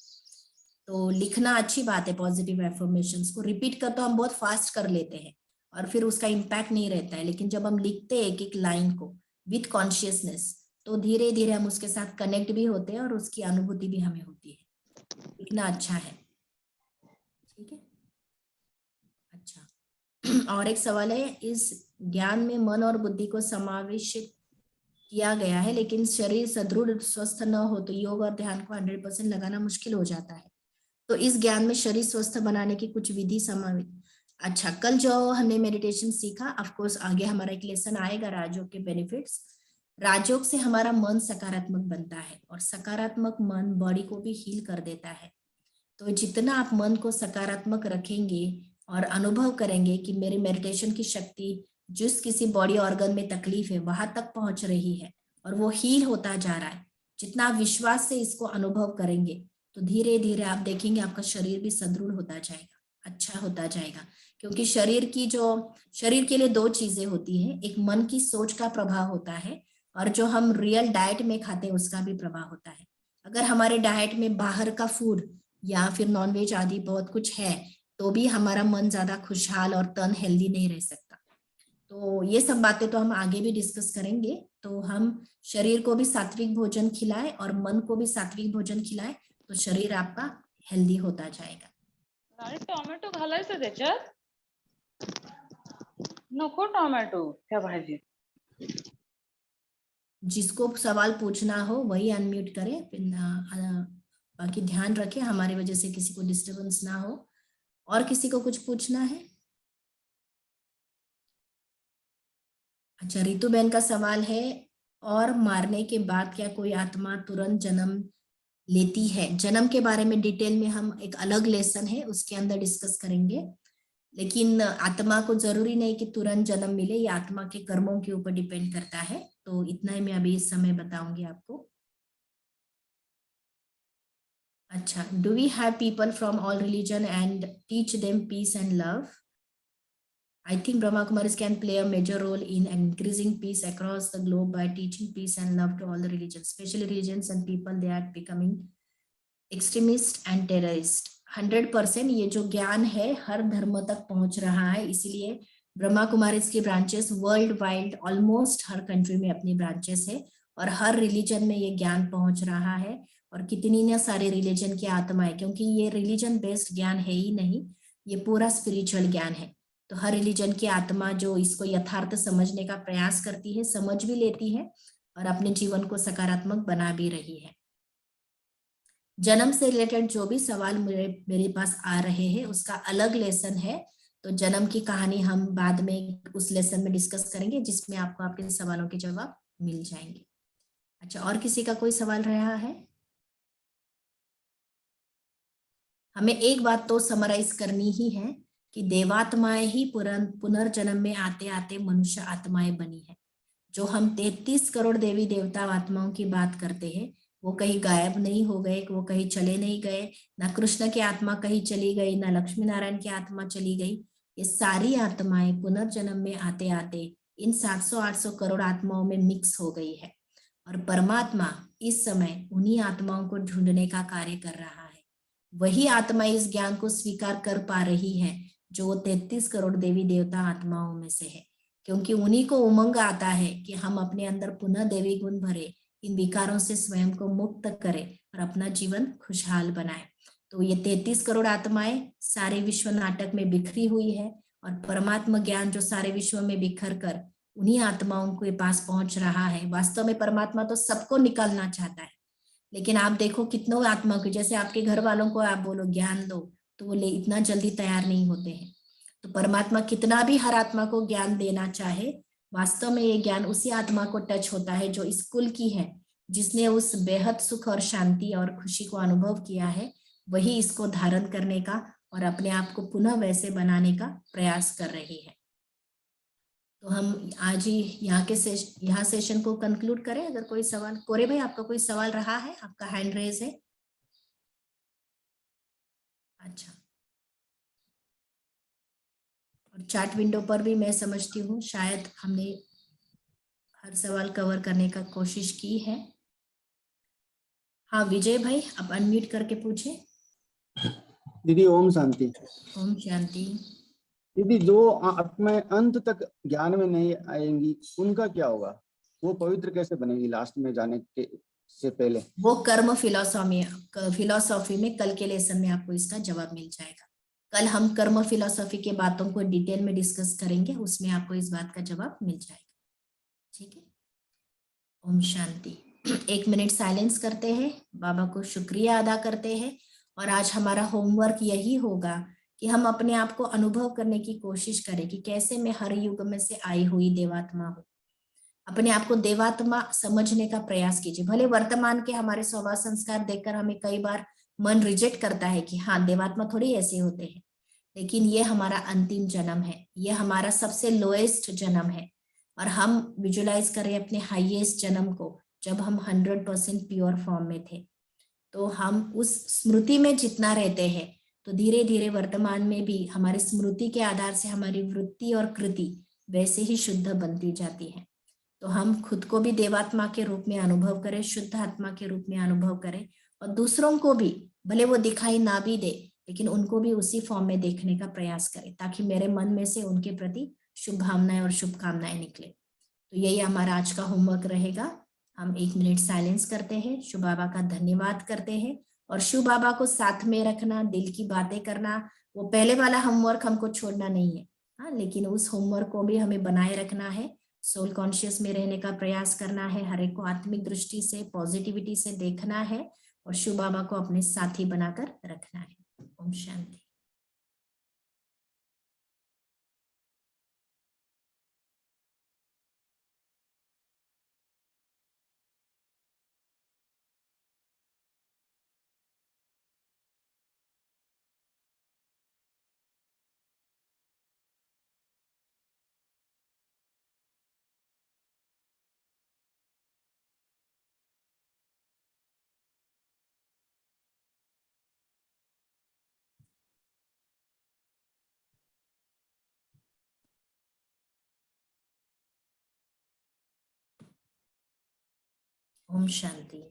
तो लिखना अच्छी बात है। पॉजिटिव एफर्मेशंस को रिपीट कर तो हम बहुत फास्ट कर लेते हैं और फिर उसका इम्पैक्ट नहीं रहता है, लेकिन जब हम लिखते हैं एक एक लाइन को विथ कॉन्शियसनेस तो धीरे धीरे हम उसके साथ कनेक्ट भी होते हैं और उसकी अनुभूति भी हमें होती है। लिखना अच्छा है, ठीक है। अच्छा, और एक सवाल है, इस ज्ञान में मन और बुद्धि को समावेशित किया गया है लेकिन शरीर सदृढ़ स्वस्थ न हो तो योग और ध्यान को 100% लगाना मुश्किल हो जाता है। तो इस ज्ञान में शरीर स्वस्थ बनाने की कुछ विधि समावित। अच्छा, कल जो हमने मेडिटेशन सीखा, ऑफ कोर्स आगे हमारा एक लेसन आएगा राजयोग के बेनिफिट्स। राजयोग से हमारा मन सकारात्मक बनता है और सकारात्मक मन बॉडी को भी हील कर देता है। तो जितना आप मन को सकारात्मक रखेंगे और अनुभव करेंगे कि मेरी मेडिटेशन की शक्ति जिस किसी बॉडी ऑर्गन में तकलीफ है वहां तक पहुंच रही है और वो हील होता जा रहा है, जितना आप विश्वास से इसको अनुभव करेंगे तो धीरे धीरे आप देखेंगे आपका शरीर भी सुदृढ़ होता जाएगा, अच्छा होता जाएगा। क्योंकि शरीर के लिए दो चीजें होती है, एक मन की सोच का प्रभाव होता है और जो हम रियल डाइट में खाते हैं उसका भी प्रभाव होता है। अगर हमारे डाइट में बाहर का फूड या फिर नॉनवेज आदि बहुत कुछ है तो भी हमारा मन ज्यादा खुशहाल और तन हेल्दी नहीं रह सकता। तो ये सब बातें तो हम आगे भी डिस्कस करेंगे। तो हम शरीर को भी सात्विक भोजन खिलाएं और मन को भी सात्विक भोजन खिलाएं तो शरीर आपका हेल्दी होता जाएगा। आणि टोमॅटो घालायचं त्याच्यात? नको टोमॅटो त्या भाजीत। जिसको सवाल पूछना हो वही अनम्यूट करें, बाकी ध्यान रखें हमारी वजह से किसी को डिस्टरबेंस ना हो। और किसी को कुछ पूछना है? अच्छा, रितु बहन का सवाल है, और मारने के बाद क्या कोई आत्मा तुरंत जन्म लेती है? जन्म के बारे में डिटेल में हम एक अलग लेसन है उसके अंदर डिस्कस करेंगे, लेकिन आत्मा को जरूरी नहीं कि तुरंत जन्म मिले, ये आत्मा के कर्मों के ऊपर डिपेंड करता है। तो इतना ही मैं अभी इस समय बताऊंगी आपको। अच्छा, do we have people from all religion and teach them peace and love? I think Brahma Kumaris can play a major role in increasing peace across the globe by teaching peace and love to all the religions, especially religions and people they are becoming extremist and terrorist. 100% ये जो ज्ञान है हर धर्म तक पहुंच रहा है, इसीलिए ब्रह्मा कुमारीज की ब्रांचेस वर्ल्ड वाइड ऑलमोस्ट हर कंट्री में अपनी ब्रांचेस है, और हर रिलीजन में ये ज्ञान पहुंच रहा है। और कितनी न सारे रिलीजन की आत्माएं, क्योंकि ये रिलीजन बेस्ड ज्ञान है ही नहीं, ये पूरा स्पिरिचुअल ज्ञान है। तो हर रिलीजन की आत्मा जो इसको यथार्थ समझने का प्रयास करती है, समझ भी लेती है और अपने जीवन को सकारात्मक बना भी रही है। जन्म से रिलेटेड जो भी सवाल मेरे पास आ रहे हैं उसका अलग लेसन है, तो जन्म की कहानी हम बाद में उस लेसन में डिस्कस करेंगे, जिसमें आपको आपके सवालों के जवाब मिल जाएंगे। अच्छा, और किसी का कोई सवाल रहा है? हमें एक बात तो समराइज करनी ही है कि देवात्माएं ही पुनर्जन्म में आते आते मनुष्य आत्माएं बनी है। जो हम 33 करोड़ देवी देवता आत्माओं की बात करते हैं, वो कहीं गायब नहीं हो गए, वो कहीं चले नहीं गए, ना कृष्ण की आत्मा कहीं चली गई, ना लक्ष्मी नारायण की आत्मा चली गई। ये सारी आत्माएं पुनर्जन्म में आते आते इन 700-800 करोड़ आत्माओं में मिक्स हो गई है, और परमात्मा इस समय उन्हीं आत्माओं को ढूंढने का कार्य कर रहा है। वही आत्मा इस ज्ञान को स्वीकार कर पा रही है जो 33 करोड़ देवी देवता आत्माओं में से है, क्योंकि उन्हीं को उमंग आता है कि हम अपने अंदर पुनः देवी गुण भरे, इन विकारों से स्वयं को मुक्त करें और अपना जीवन खुशहाल बनाए। तो ये 33 करोड़ आत्माएं सारे विश्व नाटक में बिखरी हुई है, और परमात्मा ज्ञान जो सारे विश्व में बिखर कर उन्हीं आत्माओं के पास पहुंच रहा है। वास्तव में परमात्मा तो सबको निकालना चाहता है, लेकिन आप देखो कितनों आत्मा को, जैसे आपके घर वालों को आप बोलो ज्ञान दो तो वो इतना जल्दी तैयार नहीं होते हैं। तो परमात्मा कितना भी हर आत्मा को ज्ञान देना चाहे, वास्तव में ये ज्ञान उसी आत्मा को टच होता है जो इस कुल की है, जिसने उस बेहद सुख और शांति और खुशी को अनुभव किया है, वही इसको धारण करने का और अपने आप को पुनः वैसे बनाने का प्रयास कर रही है। तो हम आज ही यहाँ सेशन को कंक्लूड करें। अगर कोई सवाल, कोरे भाई आपका कोई सवाल रहा है? आपका हैंड रेज है। अच्छा, और चैट विंडो पर भी मैं समझती हूँ शायद हमने हर सवाल कवर करने का कोशिश की है। हाँ विजय भाई, आप अनम्यूट करके पूछे। दीदी ओम शांति। ओम शांति। दीदी जो आत्माएं अंत तक ज्ञान में नहीं आएंगी उनका क्या होगा? वो पवित्र कैसे बनेगी लास्ट में जाने के से पहले? वो कर्म फिलॉसफी में कल के लेसन में आपको इसका जवाब मिल जाएगा। कल हम कर्म फिलॉसफी के बातों को डिटेल में डिस्कस करेंगे, उसमें आपको इस बात का जवाब मिल जाएगा। ठीक है, ओम शांति। 1 मिनट साइलेंस करते हैं, बाबा को शुक्रिया अदा करते हैं। और आज हमारा होमवर्क यही होगा कि हम अपने आप को अनुभव करने की कोशिश करें कि कैसे मैं हर युग में से आई हुई देवात्मा हूँ। अपने आप को देवात्मा समझने का प्रयास कीजिए। भले वर्तमान के हमारे स्वभाव संस्कार देखकर हमें कई बार मन रिजेक्ट करता है कि हाँ देवात्मा थोड़ी ऐसे होते हैं, लेकिन ये हमारा अंतिम जन्म है, ये हमारा सबसे लोएस्ट जन्म है। और हम विजुलाइज करें अपने हाईएस्ट जन्म को, जब हम 100% प्योर फॉर्म में थे। तो हम उस स्मृति में जितना रहते हैं, तो धीरे धीरे वर्तमान में भी हमारी स्मृति के आधार से हमारी वृत्ति और कृति वैसे ही शुद्ध बनती जाती है। तो हम खुद को भी देवात्मा के रूप में अनुभव करें, शुद्ध आत्मा के रूप में अनुभव करें, और दूसरों को भी, भले वो दिखाई ना भी दे, लेकिन उनको भी उसी फॉर्म में देखने का प्रयास करें, ताकि मेरे मन में से उनके प्रति शुभ भावनाएं और शुभकामनाएं निकले। तो यही हमारा आज का होमवर्क रहेगा। हम 1 मिनट साइलेंस करते हैं, शिव बाबा का धन्यवाद करते हैं, और शिव बाबा को साथ में रखना, दिल की बातें करना, वो पहले वाला होमवर्क हमको छोड़ना नहीं है। हाँ, लेकिन उस होमवर्क को भी हमें बनाए रखना है। सोल कॉन्शियस में रहने का प्रयास करना है, हर एक को आत्मिक दृष्टि से, पॉजिटिविटी से देखना है, और शिव बाबा को अपने साथी बनाकर रखना है। ओम शांति। ओम शांति।